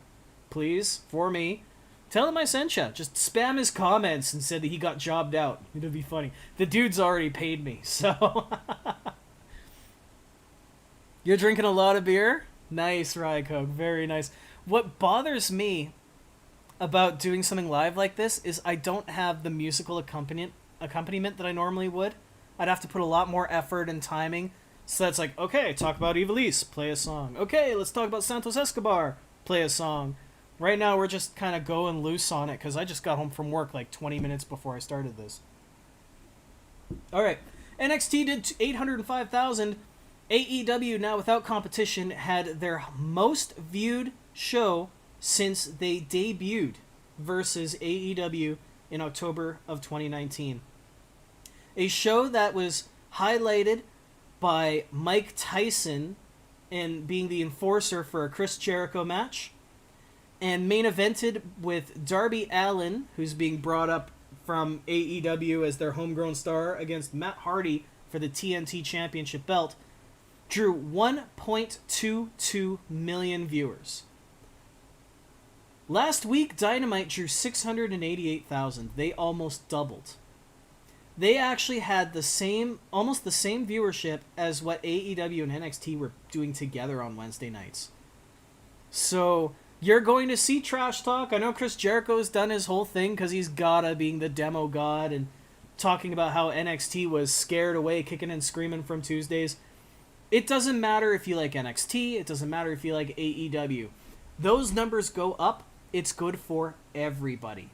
Please, for me. Tell him I sent you. Just spam his comments and said that he got jobbed out. It'll be funny. The dude's already paid me, so... You're drinking a lot of beer? Nice, Ryko. Very nice. What bothers me about doing something live like this is I don't have the musical accompaniment that I normally would. I'd have to put a lot more effort and timing. So that's like, okay, talk about Ivelisse, play a song. Okay, let's talk about Santos Escobar, play a song. Right now, we're just kind of going loose on it because I just got home from work like 20 minutes before I started this. All right, NXT did 805,000. AEW, now without competition, had their most viewed show since they debuted versus AEW in October of 2019. A show that was highlighted by Mike Tyson and being the enforcer for a Chris Jericho match, and main evented with Darby Allin, who's being brought up from AEW as their homegrown star, against Matt Hardy for the TNT Championship belt, drew 1.22 million viewers. Last week, Dynamite drew 688,000. They almost doubled. They actually had almost the same viewership as what AEW and NXT were doing together on Wednesday nights. So, you're going to see trash talk. I know Chris Jericho's done his whole thing because he's gotta, being the demo god, and talking about how NXT was scared away, kicking and screaming from Tuesdays. It doesn't matter if you like NXT. It doesn't matter if you like AEW. Those numbers go up. It's good for everybody.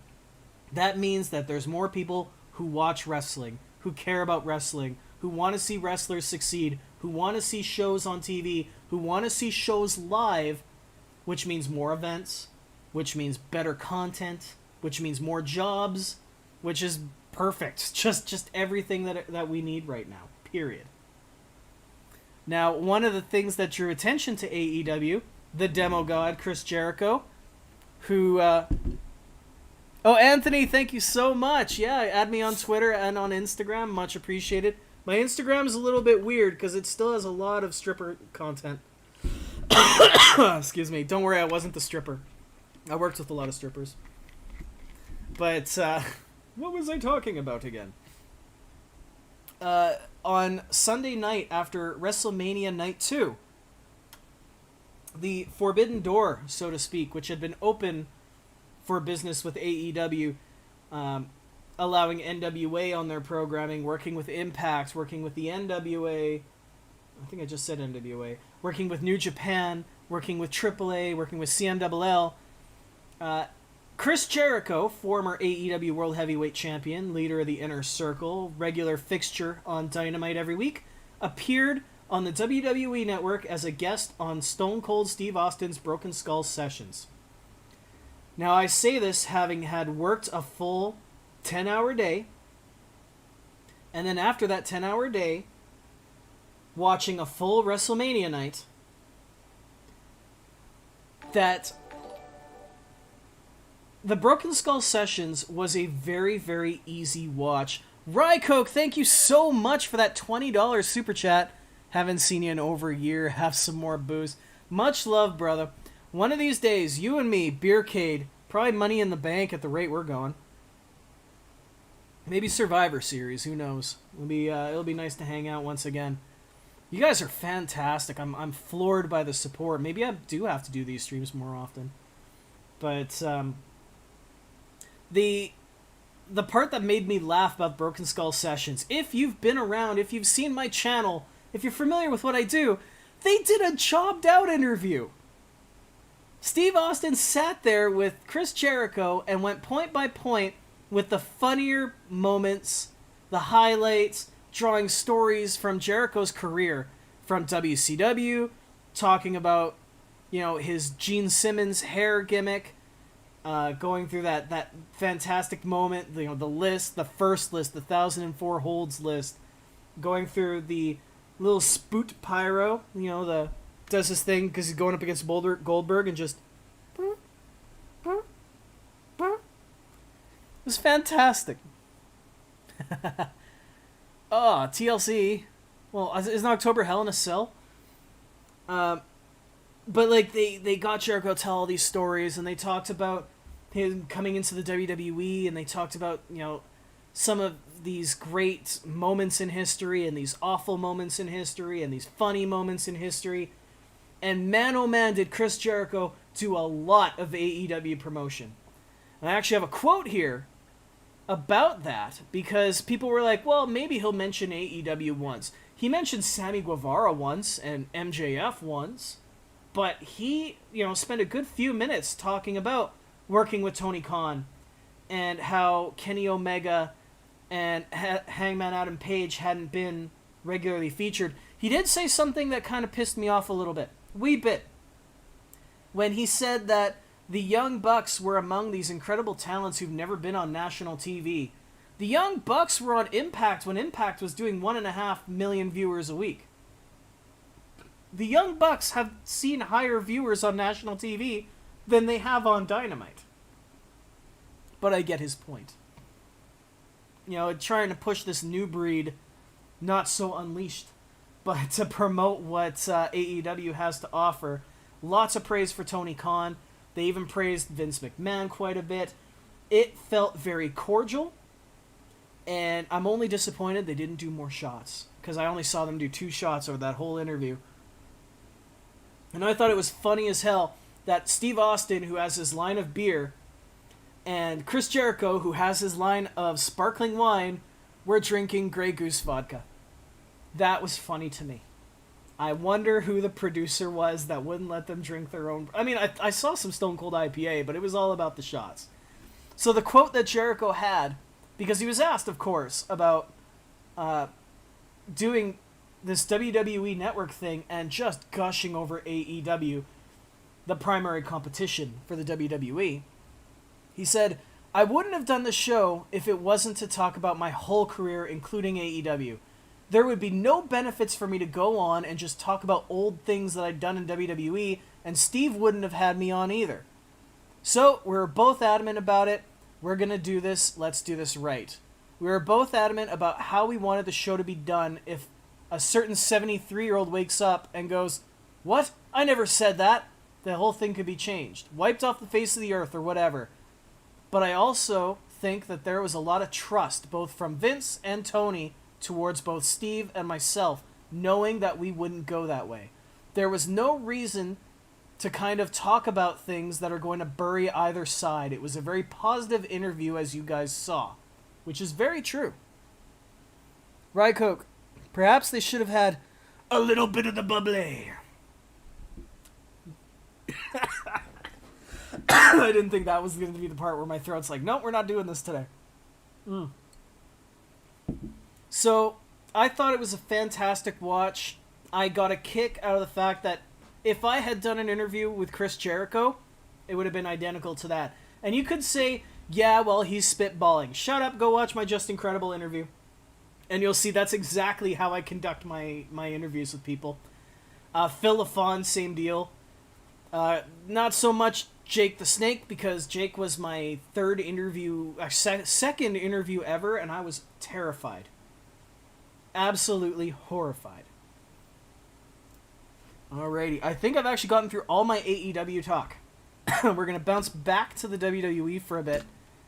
That means that there's more people who watch wrestling, who care about wrestling, who want to see wrestlers succeed, who want to see shows on TV, who want to see shows live, which means more events, which means better content, which means more jobs, which is perfect. Just everything that we need right now, period. Now, one of the things that drew attention to AEW, the demo god, Chris Jericho, who... Oh, Anthony, thank you so much. Yeah, add me on Twitter and on Instagram. Much appreciated. My Instagram is a little bit weird because it still has a lot of stripper content. Excuse me. Don't worry, I wasn't the stripper. I worked with a lot of strippers. But, what was I talking about again? On Sunday night after WrestleMania Night 2, the Forbidden Door, so to speak, which had been open for business with AEW, allowing NWA on their programming, working with Impact, working with the NWA, I think I just said NWA, working with New Japan, working with AAA, working with CMLL. Chris Jericho, former AEW World Heavyweight Champion, leader of the Inner Circle, regular fixture on Dynamite every week, appeared on the WWE Network as a guest on Stone Cold Steve Austin's Broken Skull Sessions. Now, I say this having had worked a full 10-hour day, and then after that 10-hour day, watching a full WrestleMania night, that the Broken Skull Sessions was a very, very easy watch. Rycoke, thank you so much for that $20 super chat. Haven't seen you in over a year. Have some more booze. Much love, brother. One of these days, you and me, Beercade, probably Money in the Bank at the rate we're going. Maybe Survivor Series, who knows? It'll be nice to hang out once again. You guys are fantastic. I'm floored by the support. Maybe I do have to do these streams more often. But the part that made me laugh about Broken Skull Sessions, if you've been around, if you've seen my channel, if you're familiar with what I do, they did a chopped out interview. Steve Austin sat there with Chris Jericho and went point by point with the funnier moments, the highlights, drawing stories from Jericho's career, from WCW, talking about, his Gene Simmons hair gimmick, going through that fantastic moment, the list, the first list, the 1004 holds list, going through the little spoot pyro, does his thing because he's going up against Goldberg and just... It was fantastic. Oh, TLC. Well, isn't October Hell in a Cell? But, they got Jericho to tell all these stories, and they talked about him coming into the WWE, and they talked about, some of these great moments in history, and these awful moments in history, and these funny moments in history. And man, oh man, did Chris Jericho do a lot of AEW promotion. And I actually have a quote here about that, because people were like, well, maybe he'll mention AEW once. He mentioned Sammy Guevara once, and MJF once, but he, spent a good few minutes talking about working with Tony Khan, and how Kenny Omega and Hangman Adam Page hadn't been regularly featured. He did say something that kind of pissed me off a little bit. Wee bit. When he said that the Young Bucks were among these incredible talents who've never been on national TV. The Young Bucks were on Impact when Impact was doing 1.5 million viewers a week. The Young Bucks have seen higher viewers on national TV than they have on Dynamite. But I get his point. Trying to push this new breed, not so unleashed, but to promote what AEW has to offer. Lots of praise for Tony Khan. They even praised Vince McMahon quite a bit. It felt very cordial, and I'm only disappointed they didn't do more shots, because I only saw them do 2 shots over that whole interview. And I thought it was funny as hell that Steve Austin, who has his line of beer, and Chris Jericho, who has his line of sparkling wine, we're drinking Grey Goose vodka. That was funny to me. I wonder who the producer was that wouldn't let them drink their own... I mean, I saw some Stone Cold IPA, but it was all about the shots. So the quote that Jericho had, because he was asked, of course, about doing this WWE Network thing and just gushing over AEW, the primary competition for the WWE, he said, "I wouldn't have done the show if it wasn't to talk about my whole career, including AEW. There would be no benefits for me to go on and just talk about old things that I'd done in WWE, and Steve wouldn't have had me on either. So, we were both adamant about it. We're going to do this. Let's do this right. We were both adamant about how we wanted the show to be done if a certain 73-year-old wakes up and goes, 'What? I never said that.' The whole thing could be changed. Wiped off the face of the earth or whatever. But I also think that there was a lot of trust, both from Vince and Tony, towards both Steve and myself, knowing that we wouldn't go that way. There was no reason to kind of talk about things that are going to bury either side. It was a very positive interview, as you guys saw, which is very true. Rycoke, perhaps they should have had a little bit of the bubbly." I didn't think that was going to be the part where my throat's like, nope, we're not doing this today. So, I thought it was a fantastic watch. I got a kick out of the fact that if I had done an interview with Chris Jericho, it would have been identical to that. And you could say, yeah, well, he's spitballing. Shut up, go watch my Just Incredible interview. And you'll see that's exactly how I conduct my interviews with people. Phil LaFon, same deal. Not so much Jake the Snake, because Jake was my second interview ever, and I was terrified. Absolutely horrified. Alrighty, I think I've actually gotten through all my AEW talk. We're going to bounce back to the WWE for a bit,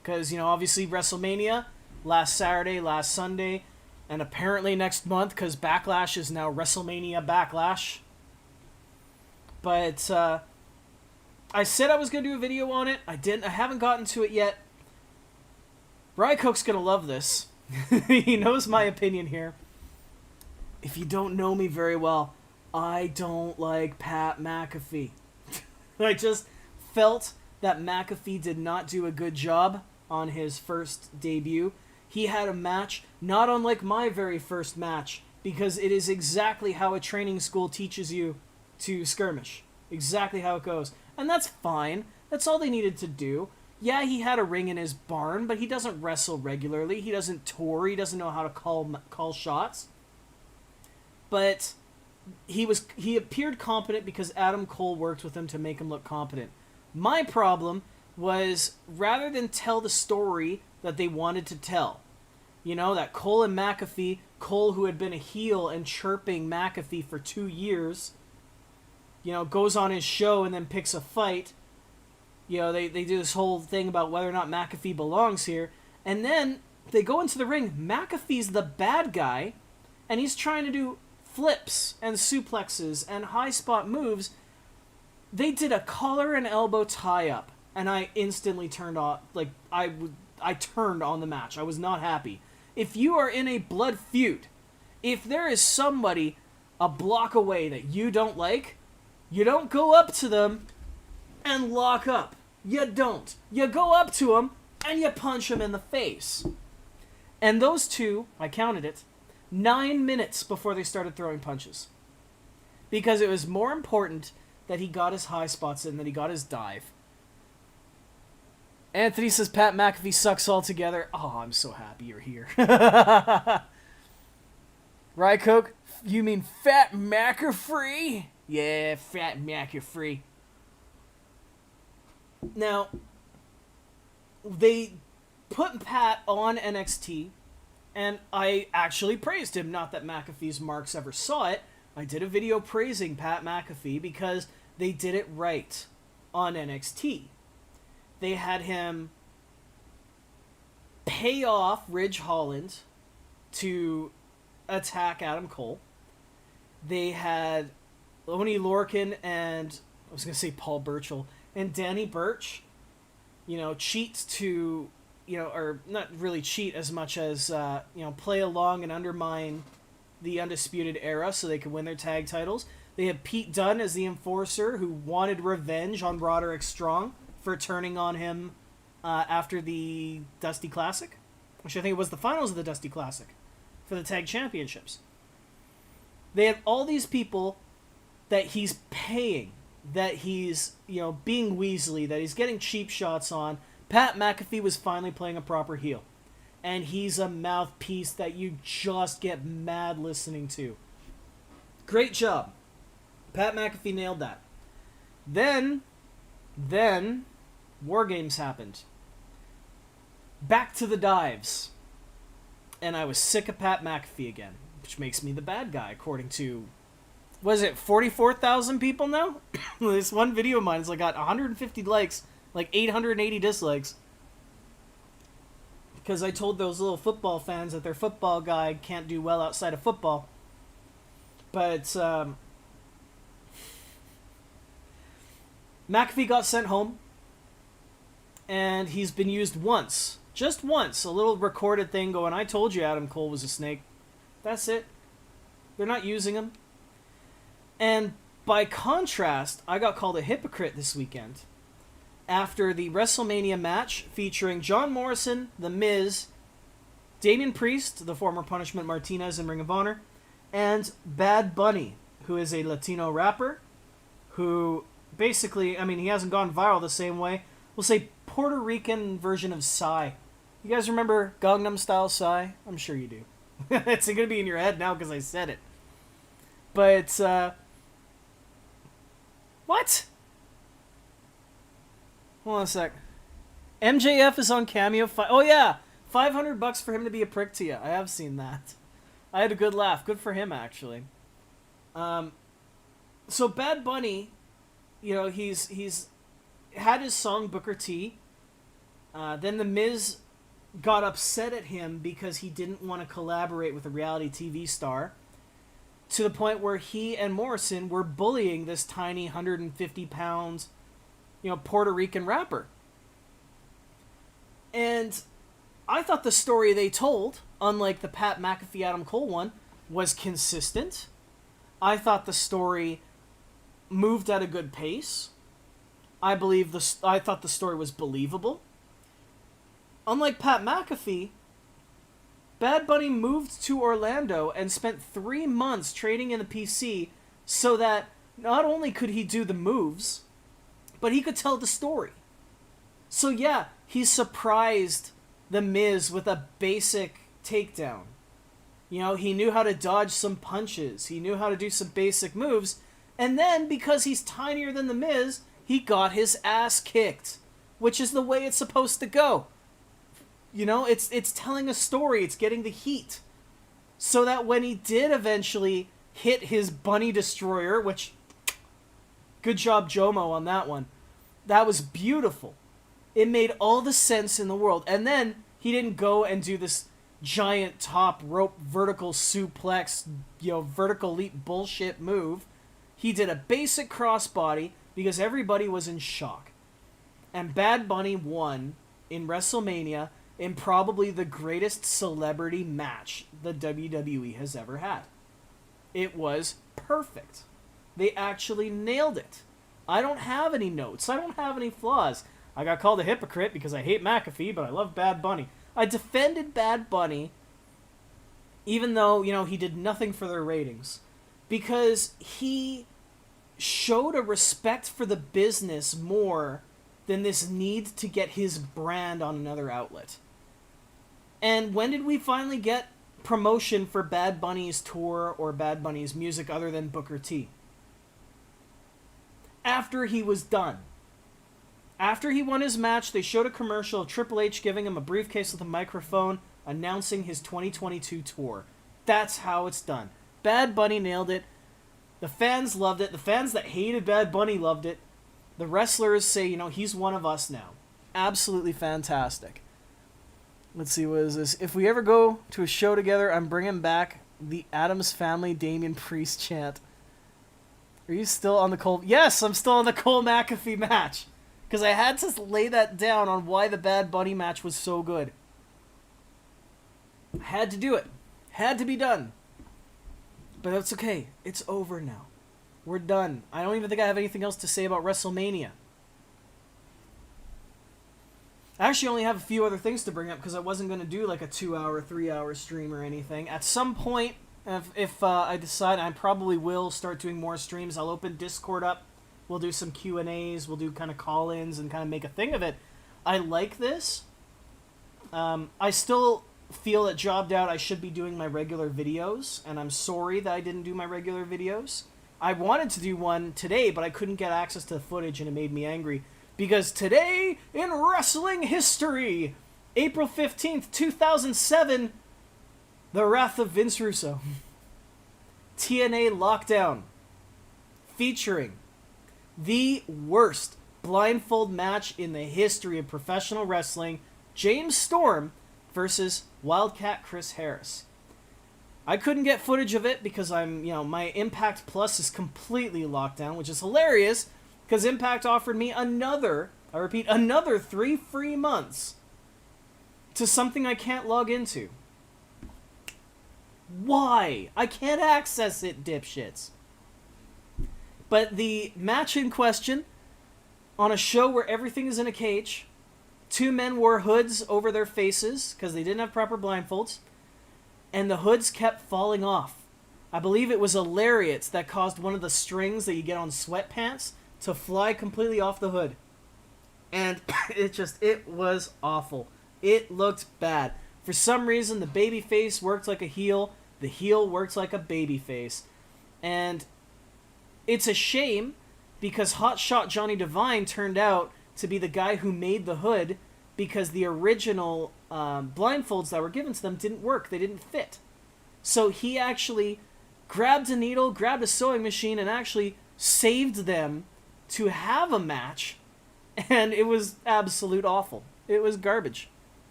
because, obviously WrestleMania, last Saturday, last Sunday, and apparently next month, because Backlash is now WrestleMania Backlash. But, I said I was going to do a video on it. I didn't. I haven't gotten to it yet. Rycoke's going to love this. He knows my opinion here. If you don't know me very well, I don't like Pat McAfee. I just felt that McAfee did not do a good job on his first debut. He had a match not unlike my very first match, because it is exactly how a training school teaches you to skirmish. Exactly how it goes. And that's fine. That's all they needed to do. Yeah, he had a ring in his barn, but he doesn't wrestle regularly. He doesn't tour. He doesn't know how to call shots. But he appeared competent because Adam Cole worked with him to make him look competent. My problem was, rather than tell the story that they wanted to tell, that Cole and McAfee, Cole, who had been a heel and chirping McAfee for 2 years, goes on his show and then picks a fight. They do this whole thing about whether or not McAfee belongs here. And then they go into the ring. McAfee's the bad guy, and he's trying to do flips and suplexes and high spot moves. They did a collar and elbow tie-up, and I instantly turned off. I turned on the match. I was not happy. If you are in a blood feud, if there is somebody a block away that you don't like, you don't go up to them and lock up. You don't. You go up to them and you punch them in the face. And those two, I counted it, 9 minutes before they started throwing punches. Because it was more important that he got his high spots in, that he got his dive. Anthony says Pat McAfee sucks altogether. Oh, I'm so happy you're here. Rycoke, you mean Fat McAfee? Yeah, Fat McAfee. Now, they put Pat on NXT, and I actually praised him. Not that McAfee's marks ever saw it. I did a video praising Pat McAfee because they did it right on NXT. They had him pay off Ridge Holland to attack Adam Cole. They had Oney Lorcan and, I was going to say Paul Burchill, and Danny Burch, cheat to or not really cheat as much as, play along and undermine the Undisputed Era so they could win their tag titles. They had Pete Dunne as the enforcer who wanted revenge on Roderick Strong for turning on him after the Dusty Classic, which I think it was the finals of the Dusty Classic for the tag championships. They have all these people that he's paying, that he's, being Weasley, that he's getting cheap shots on. Pat McAfee was finally playing a proper heel. And he's a mouthpiece that you just get mad listening to. Great job. Pat McAfee nailed that. Then, War Games happened. Back to the dives. And I was sick of Pat McAfee again, which makes me the bad guy, according to, was it 44,000 people now? This one video of mine has got 150 likes, 880 dislikes. Because I told those little football fans that their football guy can't do well outside of football. But McAfee got sent home. And he's been used once. Just once. A little recorded thing going, I told you Adam Cole was a snake. That's it. They're not using him. And by contrast, I got called a hypocrite this weekend. After the WrestleMania match featuring John Morrison, The Miz, Damian Priest, the former Punishment Martinez in Ring of Honor, and Bad Bunny, who is a Latino rapper, who basically, he hasn't gone viral the same way. We'll say Puerto Rican version of Psy. You guys remember Gangnam Style Psy? I'm sure you do. It's going to be in your head now because I said it. But, what? Hold on a sec. MJF is on Cameo. Oh, yeah. $500 for him to be a prick to you. I have seen that. I had a good laugh. Good for him, actually. So Bad Bunny, he's had his song Booker T. Then The Miz got upset at him because he didn't want to collaborate with a reality TV star, to the point where he and Morrison were bullying this tiny 150 pounds Puerto Rican rapper. And I thought the story they told, unlike the Pat McAfee Adam Cole one, was consistent. I thought the story moved at a good pace. I thought the story was believable. Unlike Pat McAfee, Bad Bunny moved to Orlando and spent 3 months training in the PC so that not only could he do the moves, but he could tell the story. So yeah, he surprised The Miz with a basic takedown. He knew how to dodge some punches. He knew how to do some basic moves. And then, because he's tinier than The Miz, he got his ass kicked. Which is the way it's supposed to go. It's telling a story. It's getting the heat. So that when he did eventually hit his Bunny Destroyer, which, good job Jomo on that one. That was beautiful. It made all the sense in the world. And then he didn't go and do this giant top rope vertical suplex, vertical leap bullshit move. He did a basic crossbody because everybody was in shock. And Bad Bunny won in WrestleMania in probably the greatest celebrity match the WWE has ever had. It was perfect. They actually nailed it. I don't have any notes. I don't have any flaws. I got called a hypocrite because I hate McAfee, but I love Bad Bunny. I defended Bad Bunny even though, he did nothing for their ratings. Because he showed a respect for the business more than this need to get his brand on another outlet. And when did we finally get promotion for Bad Bunny's tour or Bad Bunny's music other than Booker T? After he was done. After he won his match, they showed a commercial of Triple H giving him a briefcase with a microphone announcing his 2022 tour. That's how it's done. Bad Bunny nailed it. The fans loved it. The fans that hated Bad Bunny loved it. The wrestlers say, he's one of us now. Absolutely fantastic. Let's see, what is this? If we ever go to a show together, I'm bringing back the Addams Family Damian Priest chant. Are you still on the Cole? Yes, I'm still on the Cole McAfee match. Because I had to lay that down on why the Bad Bunny match was so good. I had to do it. Had to be done. But that's okay. It's over now. We're done. I don't even think I have anything else to say about WrestleMania. I actually only have a few other things to bring up because I wasn't going to do like a 2-hour, 3-hour stream or anything. At some point, if I decide, I probably will start doing more streams. I'll open Discord up. We'll do some Q&As. We'll do kind of call-ins and kind of make a thing of it. I like this. I still feel that jobbed out I should be doing my regular videos, and I'm sorry that I didn't do my regular videos. I wanted to do one today, but I couldn't get access to the footage, and it made me angry. Because today, in wrestling history, April 15th, 2007, the wrath of Vince Russo. TNA Lockdown. Featuring the worst blindfold match in the history of professional wrestling, James Storm versus Wildcat Chris Harris. I couldn't get footage of it because my Impact Plus is completely locked down, which is hilarious because Impact offered me another 3 free months to something I can't log into. Why? I can't access it, dipshits. But the match in question, on a show where everything is in a cage, 2 men wore hoods over their faces because they didn't have proper blindfolds, and the hoods kept falling off. I believe it was a lariat that caused one of the strings that you get on sweatpants to fly completely off the hood. And it was awful. It looked bad. For some reason, the baby face worked like a heel. The heel worked like a baby face. And it's a shame because Hotshot Johnny Devine turned out to be the guy who made the hood because the original blindfolds that were given to them didn't work. They didn't fit. So he actually grabbed a needle, grabbed a sewing machine, and actually saved them to have a match. And it was absolute awful. It was garbage.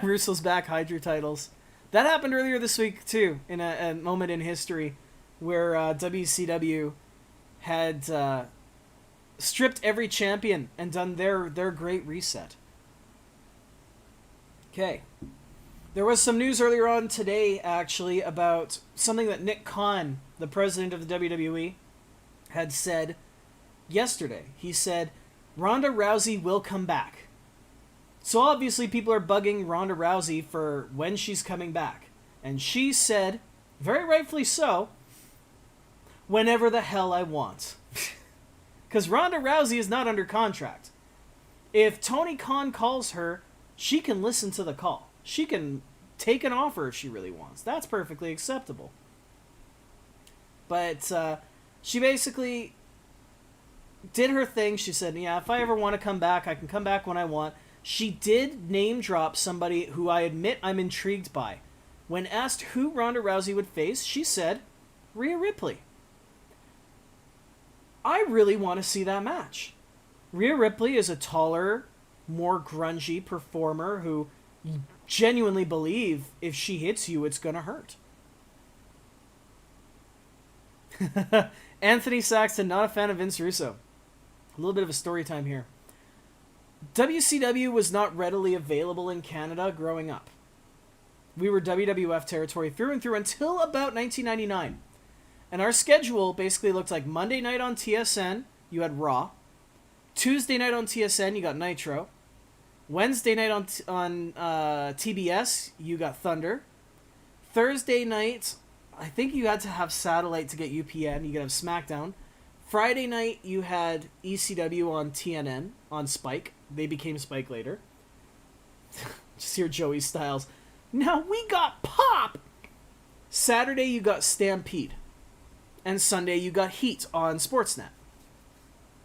Russo's back, Hydra titles. That happened earlier this week, too, in a moment in history where WCW had stripped every champion and done their great reset. Okay. There was some news earlier on today, actually, about something that Nick Khan, the president of the WWE, had said yesterday. He said, Ronda Rousey will come back. So obviously people are bugging Ronda Rousey for when she's coming back. And she said, very rightfully so, whenever the hell I want. Because Ronda Rousey is not under contract. If Tony Khan calls her, she can listen to the call. She can take an offer if she really wants. That's perfectly acceptable. But she basically did her thing. She said, yeah, if I ever want to come back, I can come back when I want. She did name drop somebody who I admit I'm intrigued by. When asked who Ronda Rousey would face, she said, Rhea Ripley. I really want to see that match. Rhea Ripley is a taller, more grungy performer who you genuinely believe if she hits you, it's going to hurt. Anthony Saxton, not a fan of Vince Russo. A little bit of a story time here. WCW was not readily available in Canada growing up. We were WWF territory through and through until about 1999. And our schedule basically looked like Monday night on TSN, you had Raw. Tuesday night on TSN, you got Nitro. Wednesday night on TBS, you got Thunder. Thursday night, I think you had to have satellite to get UPN. You could have SmackDown. Friday night, you had ECW on TNN, on Spike. They became Spike later. Just hear Joey Styles. Now we got Pop! Saturday, you got Stampede. And Sunday, you got Heat on Sportsnet.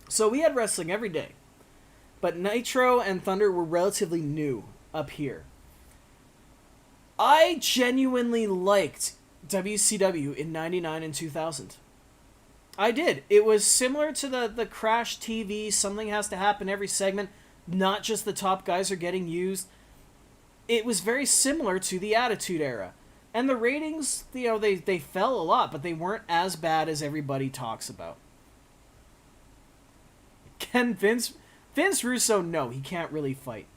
So we had wrestling every day. But Nitro and Thunder were relatively new up here. I genuinely liked WCW in 99 and 2000. I did. It was similar to the Crash TV, something has to happen every segment, not just the top guys are getting used. It was very similar to the Attitude Era. And the ratings, they fell a lot, but they weren't as bad as everybody talks about. Can Vince Russo? No, he can't really fight.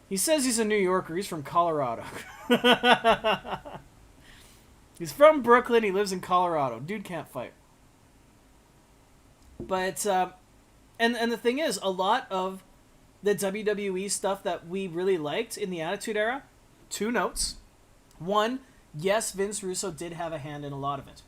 He says he's a New Yorker. He's from Colorado. He's from Brooklyn. He lives in Colorado. Dude can't fight. But and the thing is, a lot of the WWE stuff that we really liked in the Attitude Era, 2 notes. 1, yes, Vince Russo did have a hand in a lot of it.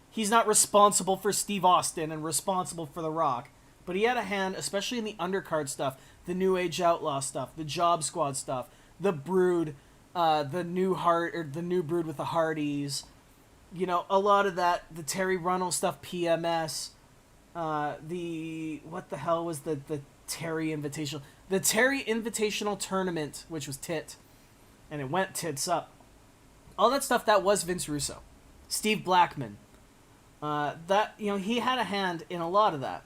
He's not responsible for Steve Austin and responsible for The Rock, but he had a hand, especially in the undercard stuff, the New Age Outlaw stuff, the Job Squad stuff, the Brood, the new Brood with the Hardys, you know, a lot of that, the Terry Runnels stuff, PMS, what the hell was the Terry Invitational? The Terry Invitational Tournament, which was tit, and it went tits up. All that stuff, that was Vince Russo. Steve Blackman. That, you know, he had a hand in a lot of that.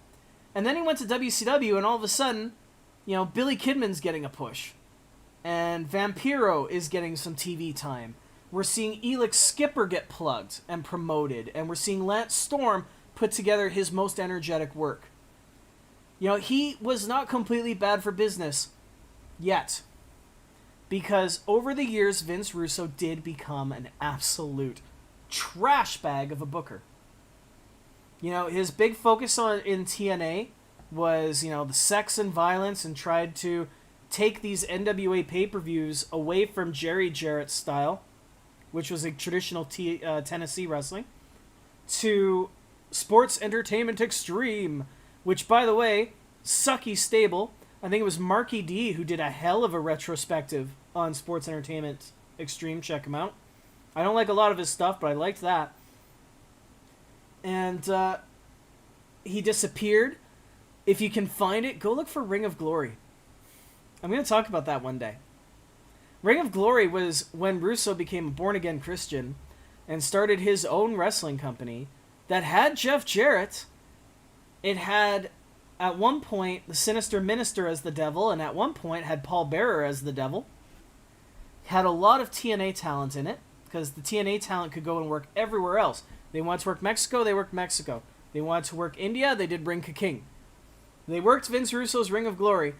And then he went to WCW, and all of a sudden, you know, Billy Kidman's getting a push. And Vampiro is getting some TV time. We're seeing Elix Skipper get plugged and promoted. And we're seeing Lance Storm put together his most energetic work. You know, he was not completely bad for business yet. Because over the years, Vince Russo did become an absolute trash bag of a booker. You know, his big focus in TNA was, you know, the sex and violence, and tried to take these NWA pay-per-views away from Jerry Jarrett's style, which was a traditional Tennessee wrestling, to Sports Entertainment Extreme, which, by the way, sucky stable. I think it was Marky D who did a hell of a retrospective on Sports Entertainment Extreme. Check him out. I don't like a lot of his stuff, but I liked that. And he disappeared. If you can find it, go look for Ring of Glory. I'm going to talk about that one day. Ring of Glory was when Russo became a born-again Christian and started his own wrestling company that had Jeff Jarrett. It had, at one point, the Sinister Minister as the devil, and at one point had Paul Bearer as the devil. Had a lot of TNA talent in it, because the TNA talent could go and work everywhere else. They wanted to work Mexico, they worked Mexico. They wanted to work India, they did Ring Ka-King. They worked Vince Russo's Ring of Glory,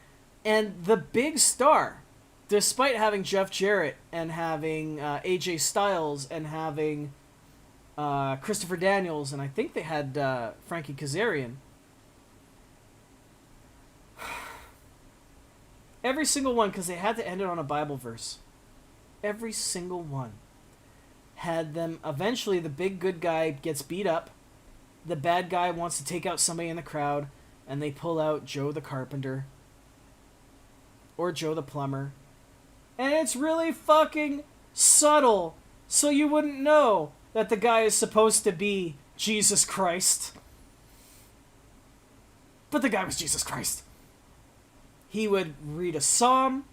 and the big star, despite having Jeff Jarrett and having AJ Styles and having Christopher Daniels, and I think they had Frankie Kazarian. Every single one, because they had to end it on a Bible verse. Every single one had them. Eventually, the big good guy gets beat up. The bad guy wants to take out somebody in the crowd, and they pull out Joe the Carpenter or Joe the Plumber. And it's really fucking subtle, so you wouldn't know that the guy is supposed to be Jesus Christ. But the guy was Jesus Christ. He would read a psalm,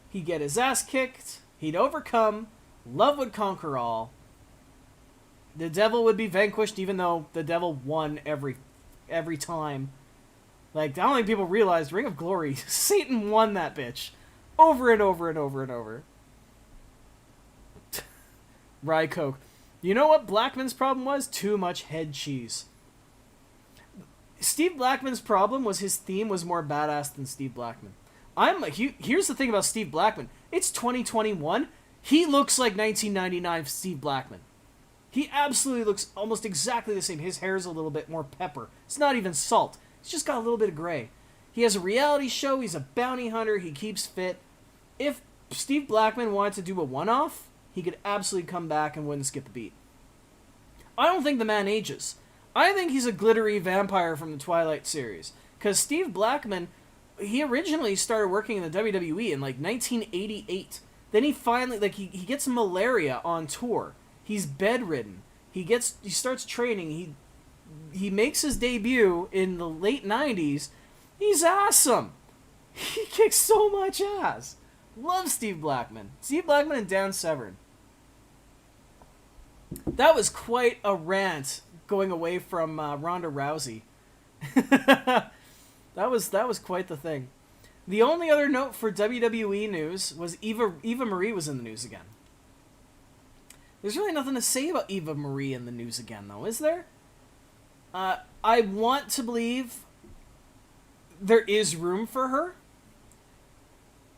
he'd get his ass kicked, he'd overcome, love would conquer all. The devil would be vanquished, even though the devil won every time. Like, I don't think people realized Ring of Glory, Satan won that bitch. Over and over and over and over. Rye Coke. You know what Blackman's problem was? Too much head cheese. Steve Blackman's problem was his theme was more badass than Steve Blackman. Here's the thing about Steve Blackman. It's 2021. He looks like 1999 Steve Blackman. He absolutely looks almost exactly the same. His hair's a little bit more pepper. It's not even salt. It's just got a little bit of gray. He has a reality show. He's a bounty hunter. He keeps fit. If Steve Blackman wanted to do a one-off, he could absolutely come back and wouldn't skip a beat. I don't think the man ages. I think he's a glittery vampire from the Twilight series. Because Steve Blackman, he originally started working in the WWE in like 1988. Then he finally, he gets malaria on tour. He's bedridden. He starts training. He makes his debut in the late 90s. He's awesome. He kicks so much ass. Love Steve Blackman. Steve Blackman and Dan Severn. That was quite a rant going away from Ronda Rousey. That was quite the thing. The only other note for WWE news was Eva Marie was in the news again. There's really nothing to say about Eva Marie in the news again, though, is there? I want to believe there is room for her.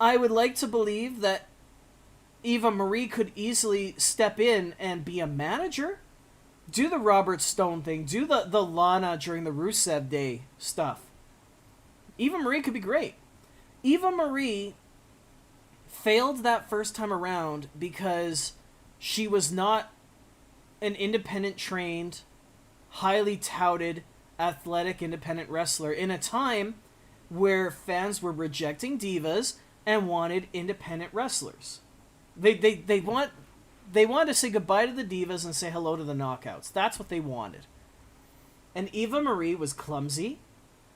I would like to believe that Eva Marie could easily step in and be a manager. Do the Robert Stone thing. Do the Lana during the Rusev Day stuff. Eva Marie could be great. Eva Marie failed that first time around because she was not an independent trained, highly touted, athletic independent wrestler in a time where fans were rejecting divas and wanted independent wrestlers. They want to say goodbye to the divas and say hello to the knockouts. That's what they wanted. And Eva Marie was clumsy.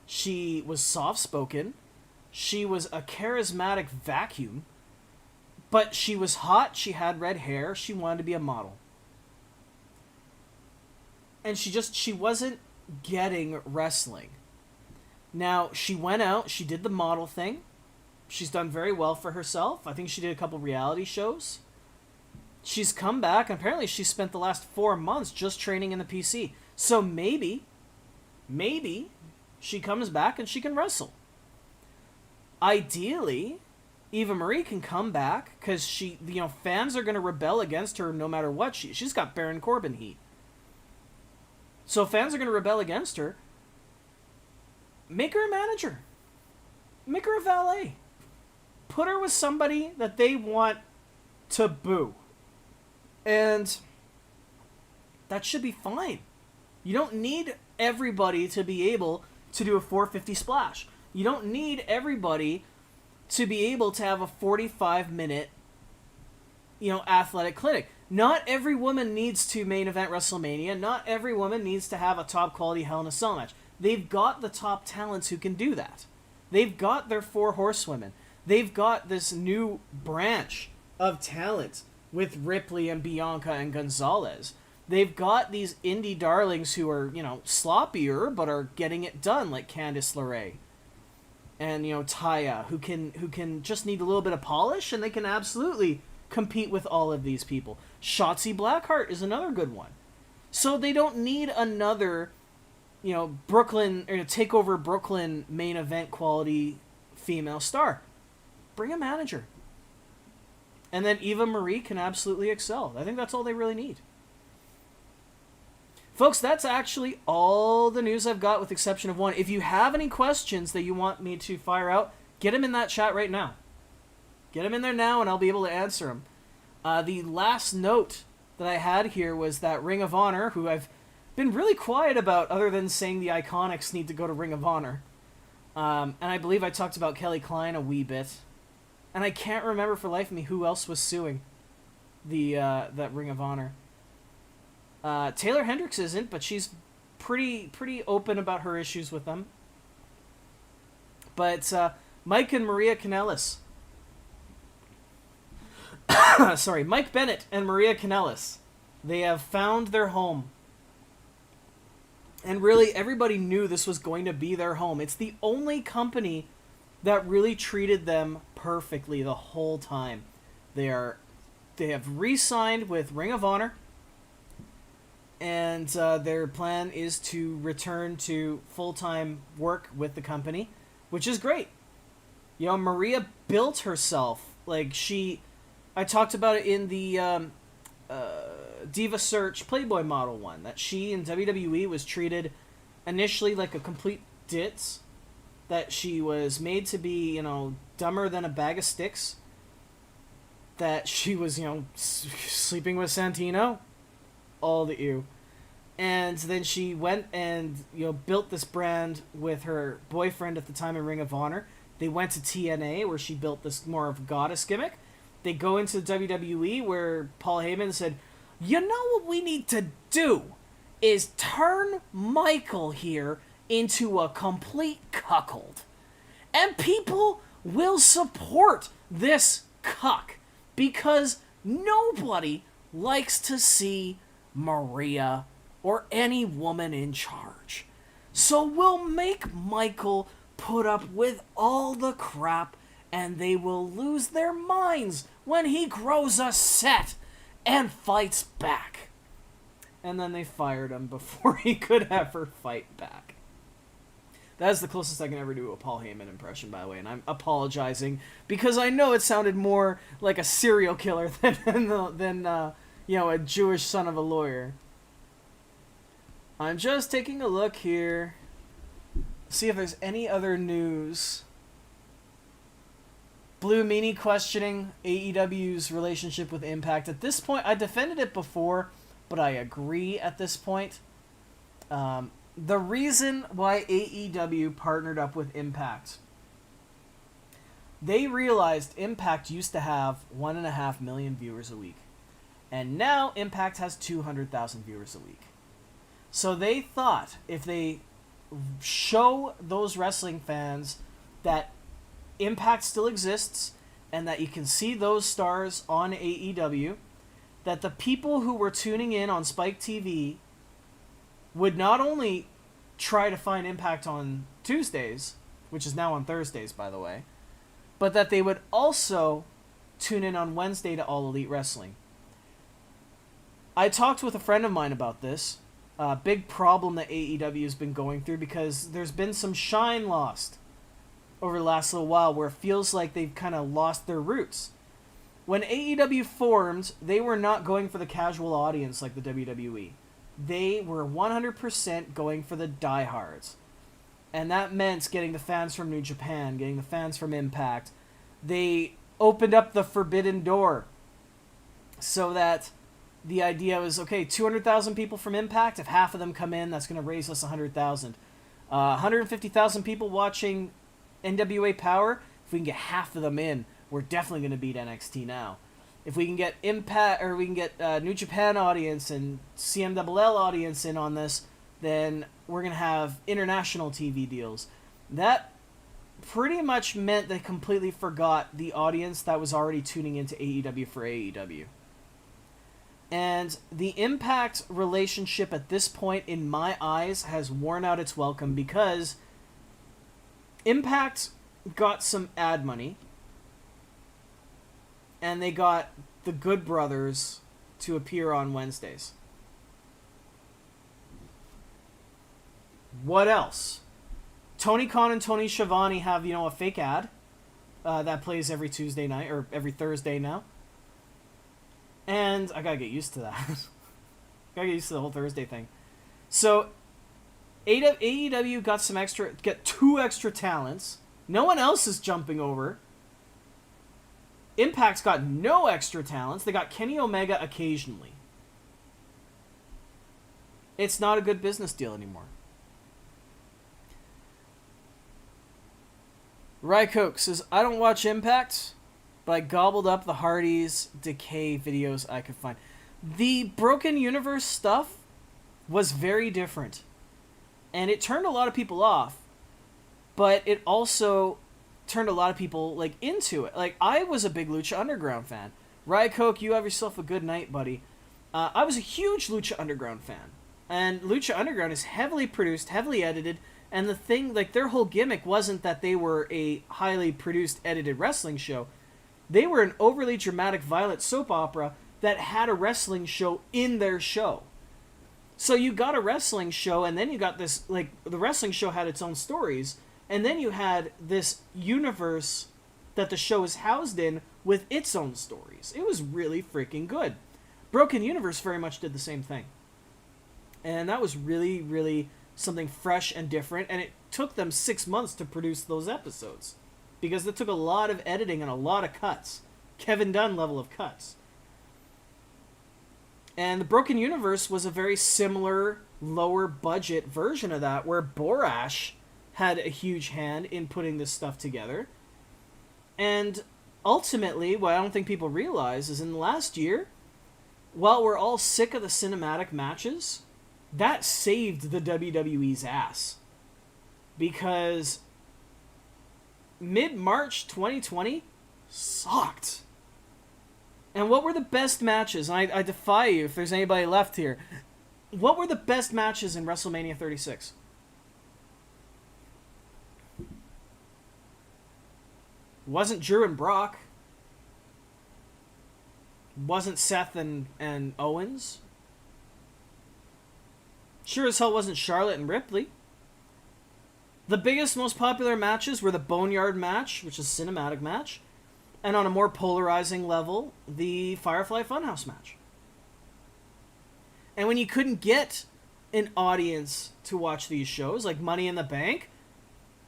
She was soft-spoken. She was a charismatic vacuum. But she was hot. She had red hair. She wanted to be a model. And she wasn't getting wrestling. Now, she went out. She did the model thing. She's done very well for herself. I think she did a couple reality shows. She's come back, and apparently she spent the last 4 months just training in the PC. So maybe she comes back and she can wrestle. Ideally, Eva Marie can come back because fans are going to rebel against her no matter what. She's got Baron Corbin heat. So fans are going to rebel against her. Make her a manager. Make her a valet. Put her with somebody that they want to boo. And that should be fine. You don't need everybody to be able to do a 450 splash. You don't need everybody to be able to have a 45-minute, athletic clinic. Not every woman needs to main event WrestleMania. Not every woman needs to have a top-quality Hell in a Cell match. They've got the top talents who can do that. They've got their 4 horsewomen. They've got this new branch of talent with Ripley and Bianca and Gonzalez. They've got these indie darlings who are, sloppier but are getting it done, like Candice LeRae. And, Taya, who can just need a little bit of polish, and they can absolutely compete with all of these people. Shotzi Blackheart is another good one. So they don't need another, Brooklyn, or takeover Brooklyn main event quality female star. Bring a manager. And then Eva Marie can absolutely excel. I think that's all they really need. Folks, that's actually all the news I've got with the exception of one. If you have any questions that you want me to fire out, get them in that chat right now. Get them in there now and I'll be able to answer them. The last note that I had here was that Ring of Honor, who I've been really quiet about other than saying the Iconics need to go to Ring of Honor. And I believe I talked about Kelly Klein a wee bit. And I can't remember for life of me who else was suing that Ring of Honor. Taylor Hendricks isn't, but she's pretty open about her issues with them. But Mike and Maria Kanellis. Sorry, Mike Bennett and Maria Kanellis. They have found their home. And really, everybody knew this was going to be their home. It's the only company that really treated them perfectly the whole time. They have re-signed with Ring of Honor. And their plan is to return to full-time work with the company, which is great. Maria built herself. I talked about it in the Diva Search Playboy model one, that she in WWE was treated initially like a complete ditz, that she was made to be, dumber than a bag of sticks, that she was, sleeping with Santino, all the ew. And then she went and, built this brand with her boyfriend at the time in Ring of Honor. They went to TNA, where she built this more of a goddess gimmick. They go into WWE, where Paul Heyman said, you know what we need to do is turn Michael here into a complete cuckold. And people will support this cuck because nobody likes to see Maria or any woman in charge. So we'll make Michael put up with all the crap and they will lose their minds when he grows a set and fights back. And then they fired him before he could ever fight back. That is the closest I can ever do to a Paul Heyman impression, by the way, and I'm apologizing because I know it sounded more like a serial killer than a Jewish son of a lawyer. I'm just taking a look here, see if there's any other news. Blue Meanie questioning AEW's relationship with Impact. At this point, I defended it before, but I agree at this point. The reason why AEW partnered up with Impact, they realized Impact used to have 1.5 million viewers a week. And now Impact has 200,000 viewers a week. So they thought if they show those wrestling fans that Impact still exists and that you can see those stars on AEW, that the people who were tuning in on Spike TV would not only try to find Impact on Tuesdays, which is now on Thursdays, by the way, but that they would also tune in on Wednesday to All Elite Wrestling. I talked with a friend of mine about this. Big problem that AEW has been going through because there's been some shine lost over the last little while where it feels like they've kind of lost their roots. When AEW formed, they were not going for the casual audience like the WWE. They were 100% going for the diehards. And that meant getting the fans from New Japan, getting the fans from Impact. They opened up the forbidden door so that the idea was, okay, 200,000 people from Impact, if half of them come in, that's going to raise us 100,000. 150,000 people watching NWA Power, if we can get half of them in, we're definitely going to beat NXT now. If we can get Impact, or we can get New Japan audience and CMLL audience in on this, then we're going to have international TV deals. That pretty much meant they completely forgot the audience that was already tuning into AEW for AEW. And the Impact relationship at this point, in my eyes, has worn out its welcome because Impact got some ad money, and they got the Good Brothers to appear on Wednesdays. What else? Tony Khan and Tony Schiavone have, a fake ad that plays every Tuesday night, or every Thursday now. And I gotta get used to that. Gotta get used to the whole Thursday thing. So, AEW got 2 extra talents. No one else is jumping over. Impact's got no extra talents. They got Kenny Omega occasionally. It's not a good business deal anymore. Rycoke says, I don't watch Impact, but I gobbled up the Hardys Decay videos I could find. The Broken Universe stuff was very different. And it turned a lot of people off. But it also turned a lot of people into it. I was a big Lucha Underground fan. Rycoke, you have yourself a good night, buddy. I was a huge Lucha Underground fan. And Lucha Underground is heavily produced, heavily edited, and the thing, their whole gimmick wasn't that they were a highly produced, edited wrestling show. They were an overly dramatic, violent soap opera that had a wrestling show in their show. So you got a wrestling show, and then you got this, the wrestling show had its own stories, and then you had this universe that the show is housed in with its own stories. It was really freaking good. Broken Universe very much did the same thing. And that was really, really something fresh and different, and it took them 6 months to produce those episodes. Because it took a lot of editing and a lot of cuts. Kevin Dunn level of cuts. And the Broken Universe was a very similar, lower budget version of that, where Borash had a huge hand in putting this stuff together. And ultimately, what I don't think people realize is in the last year, while we're all sick of the cinematic matches, that saved the WWE's ass. Because mid-March 2020 sucked. And what were the best matches? And I defy you if there's anybody left here. What were the best matches in WrestleMania 36? Wasn't Drew and Brock. Wasn't Seth and Owens. Sure as hell wasn't Charlotte and Ripley. The biggest, most popular matches were the Boneyard match, which is a cinematic match, and on a more polarizing level, the Firefly Funhouse match. And when you couldn't get an audience to watch these shows, like Money in the Bank,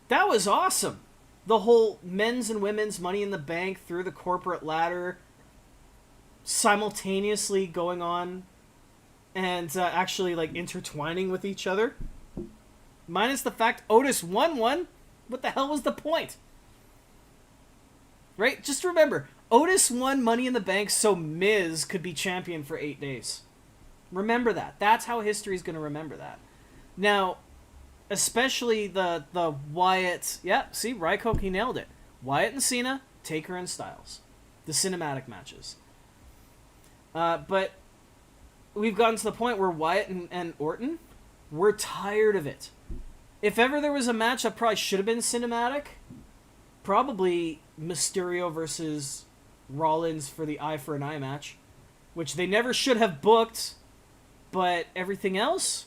that was awesome. The whole men's and women's Money in the Bank through the corporate ladder simultaneously going on and actually like intertwining with each other. Minus the fact Otis won one. What the hell was the point? Right? Just remember, Otis won Money in the Bank so Miz could be champion for 8 days. Remember that. That's how history's going to remember that. Now, especially the Wyatt... Yeah, see, Rykoke, he nailed it. Wyatt and Cena, Taker and Styles. The cinematic matches. But we've gotten to the point where Wyatt and Orton, we're tired of it. If ever there was a match that probably should have been cinematic, probably Mysterio versus Rollins for the eye for an eye match, which they never should have booked, but everything else,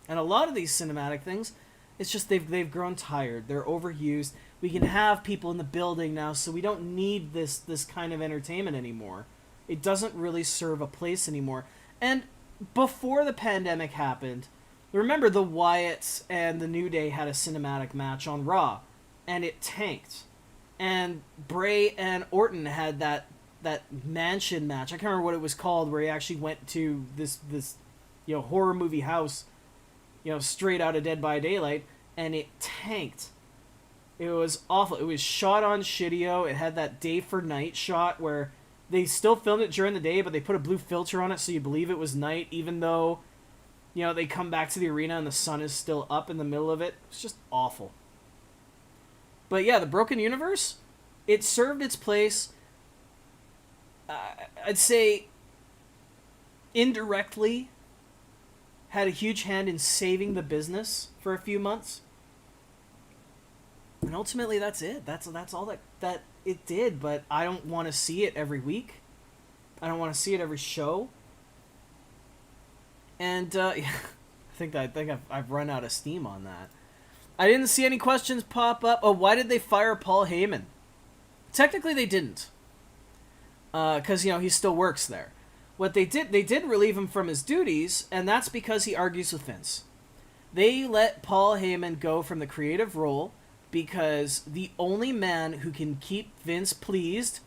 and a lot of these cinematic things, it's just they've grown tired. They're overused. We can have people in the building now, so we don't need this kind of entertainment anymore. It doesn't really serve a place anymore. And before the pandemic happened, remember the Wyatts and the New Day had a cinematic match on Raw, and it tanked. And Bray and Orton had that mansion match. I can't remember what it was called, where he actually went to this horror movie house, straight out of Dead by Daylight, and it tanked. It was awful. It was shot on Shidio. It had that day for night shot where they still filmed it during the day, but they put a blue filter on it so you believe it was night, even though they come back to the arena and the sun is still up in the middle of it. It's just awful. But yeah, the Broken Universe, it served its place. I'd say indirectly had a huge hand in saving the business for a few months. And ultimately that's it. That's all that it did, but I don't want to see it every week. I don't want to see it every show. And I think I've run out of steam on that. I didn't see any questions pop up. Oh, why did they fire Paul Heyman? Technically, they didn't, because he still works there. What they did relieve him from his duties, and that's because he argues with Vince. They let Paul Heyman go from the creative role because the only man who can keep Vince pleased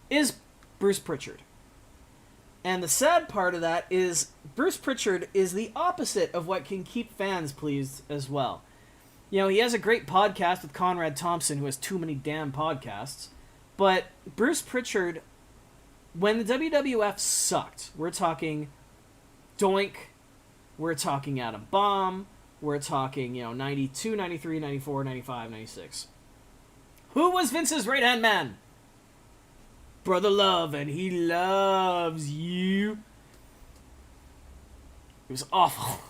is Bruce Pritchard. And the sad part of that is Bruce Pritchard is the opposite of what can keep fans pleased as well. He has a great podcast with Conrad Thompson, who has too many damn podcasts. But Bruce Pritchard, when the WWF sucked, we're talking Doink, we're talking Adam Bomb, we're talking, 92, 93, 94, 95, 96. Who was Vince's right-hand man? Brother Love, and he loves you. It was awful.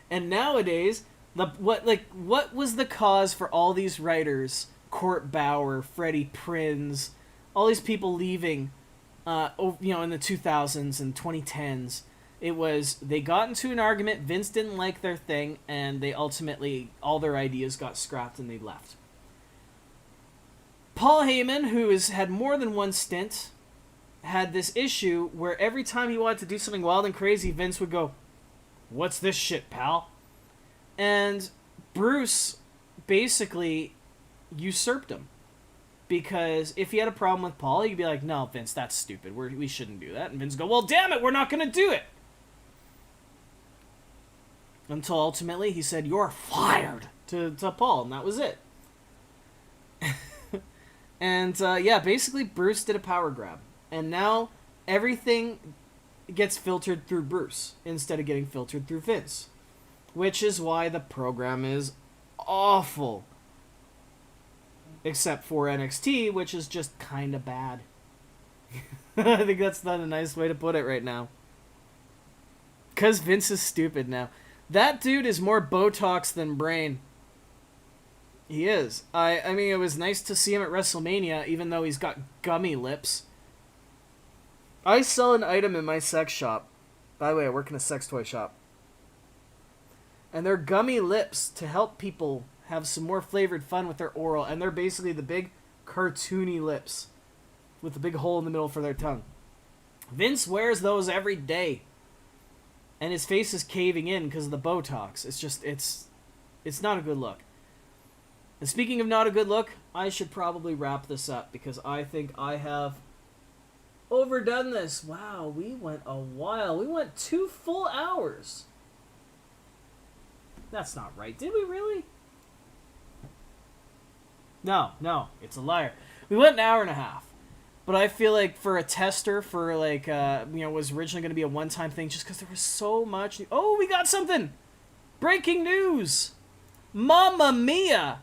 And nowadays, what was the cause for all these writers, Court Bauer, Freddie Prinz, all these people leaving, in the 2000s and 2010s? It was they got into an argument, Vince didn't like their thing, and they ultimately, all their ideas got scrapped and they left. Paul Heyman, who has had more than one stint, had this issue where every time he wanted to do something wild and crazy, Vince would go, "What's this shit, pal?" And Bruce basically usurped him. Because if he had a problem with Paul, he'd be like, "No, Vince, that's stupid. We shouldn't do that." And Vince would go, "Well, damn it, we're not going to do it." Until ultimately he said, "You're fired," to Paul, and that was it. And, basically Bruce did a power grab. And now everything gets filtered through Bruce instead of getting filtered through Vince. Which is why the program is awful. Except for NXT, which is just kind of bad. I think that's not a nice way to put it right now. Because Vince is stupid now. That dude is more Botox than brain. He is. I mean, it was nice to see him at WrestleMania, even though he's got gummy lips. I sell an item in my sex shop. By the way, I work in a sex toy shop. And they're gummy lips to help people have some more flavored fun with their oral. And they're basically the big cartoony lips with the big hole in the middle for their tongue. Vince wears those every day. And his face is caving in because of the Botox. It's just, it's not a good look. And speaking of not a good look, I should probably wrap this up because I think I have overdone this. Wow, we went a while. We went 2 full hours. That's not right. Did we really? No, it's a liar. We went an hour and a half. But I feel like for a tester, for like, was originally going to be a one-time thing just because there was so much. Oh, we got something! Breaking news! Mamma Mia!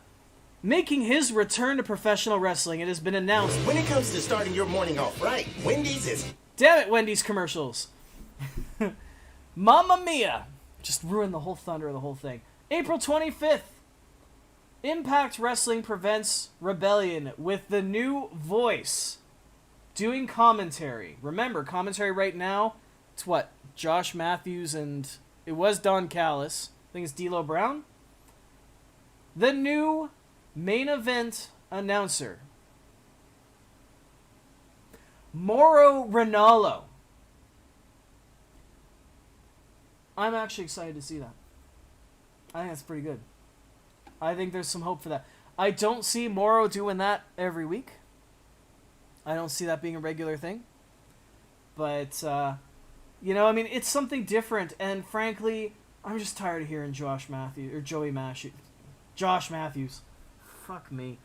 Making his return to professional wrestling. It has been announced. When it comes to starting your morning off right, Wendy's is... Damn it, Wendy's commercials. Mamma Mia! Just ruined the whole thunder of the whole thing. April 25th. Impact Wrestling presents Rebellion with the new voice doing commentary. Remember, commentary right now, it's what? Josh Matthews and... It was Don Callis. I think it's D'Lo Brown. The new main event announcer. Mauro Ranallo. I'm actually excited to see that. I think that's pretty good. I think there's some hope for that. I don't see Mauro doing that every week. I don't see that being a regular thing. But, it's something different. And frankly, I'm just tired of hearing Josh Matthews. Fuck me.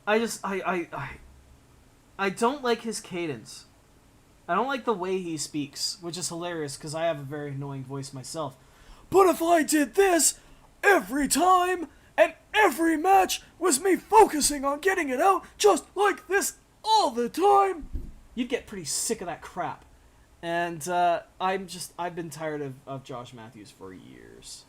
I don't like his cadence. I don't like the way he speaks, which is hilarious because I have a very annoying voice myself. But if I did this every time, and every match was me focusing on getting it out just like this all the time, you'd get pretty sick of that crap. And I've been tired of Josh Matthews for years.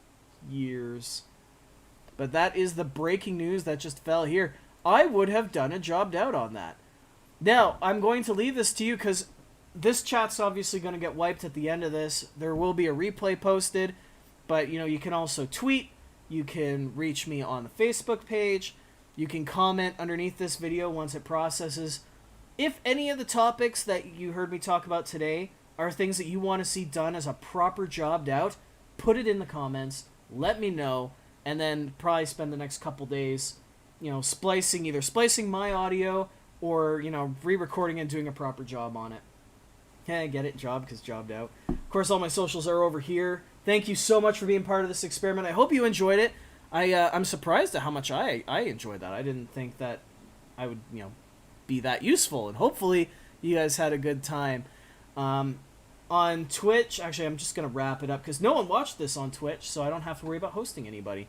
But that is the breaking news that just fell here. I would have done a jobbed out on that. Now, I'm going to leave this to you because this chat's obviously going to get wiped at the end of this. There will be a replay posted, but you can also tweet. You can reach me on the Facebook page. You can comment underneath this video once it processes. If any of the topics that you heard me talk about today are things that you want to see done as a proper jobbed out, put it in the comments. Let me know. And then probably spend the next couple days, splicing my audio or, re-recording and doing a proper job on it. Okay, get it? Job, because jobbed out. Of course, all my socials are over here. Thank you so much for being part of this experiment. I hope you enjoyed it. I'm surprised at how much I enjoyed that. I didn't think that I would, be that useful. And hopefully you guys had a good time. On Twitch, actually, I'm just going to wrap it up because no one watched this on Twitch, so I don't have to worry about hosting anybody.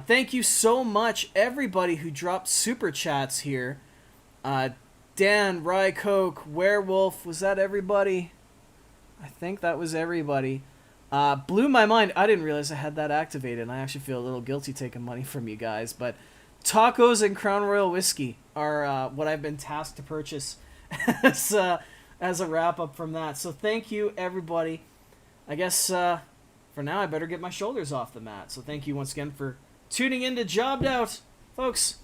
Thank you so much, everybody who dropped super chats here. Dan, Rye Coke, Werewolf, was that everybody? I think that was everybody. Blew my mind. I didn't realize I had that activated, and I actually feel a little guilty taking money from you guys. But tacos and Crown Royal whiskey are what I've been tasked to purchase as a wrap-up from that. So thank you, everybody. I guess for now I better get my shoulders off the mat. So thank you once again for tuning in to Jobbed Out. Folks,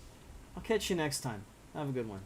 I'll catch you next time. Have a good one.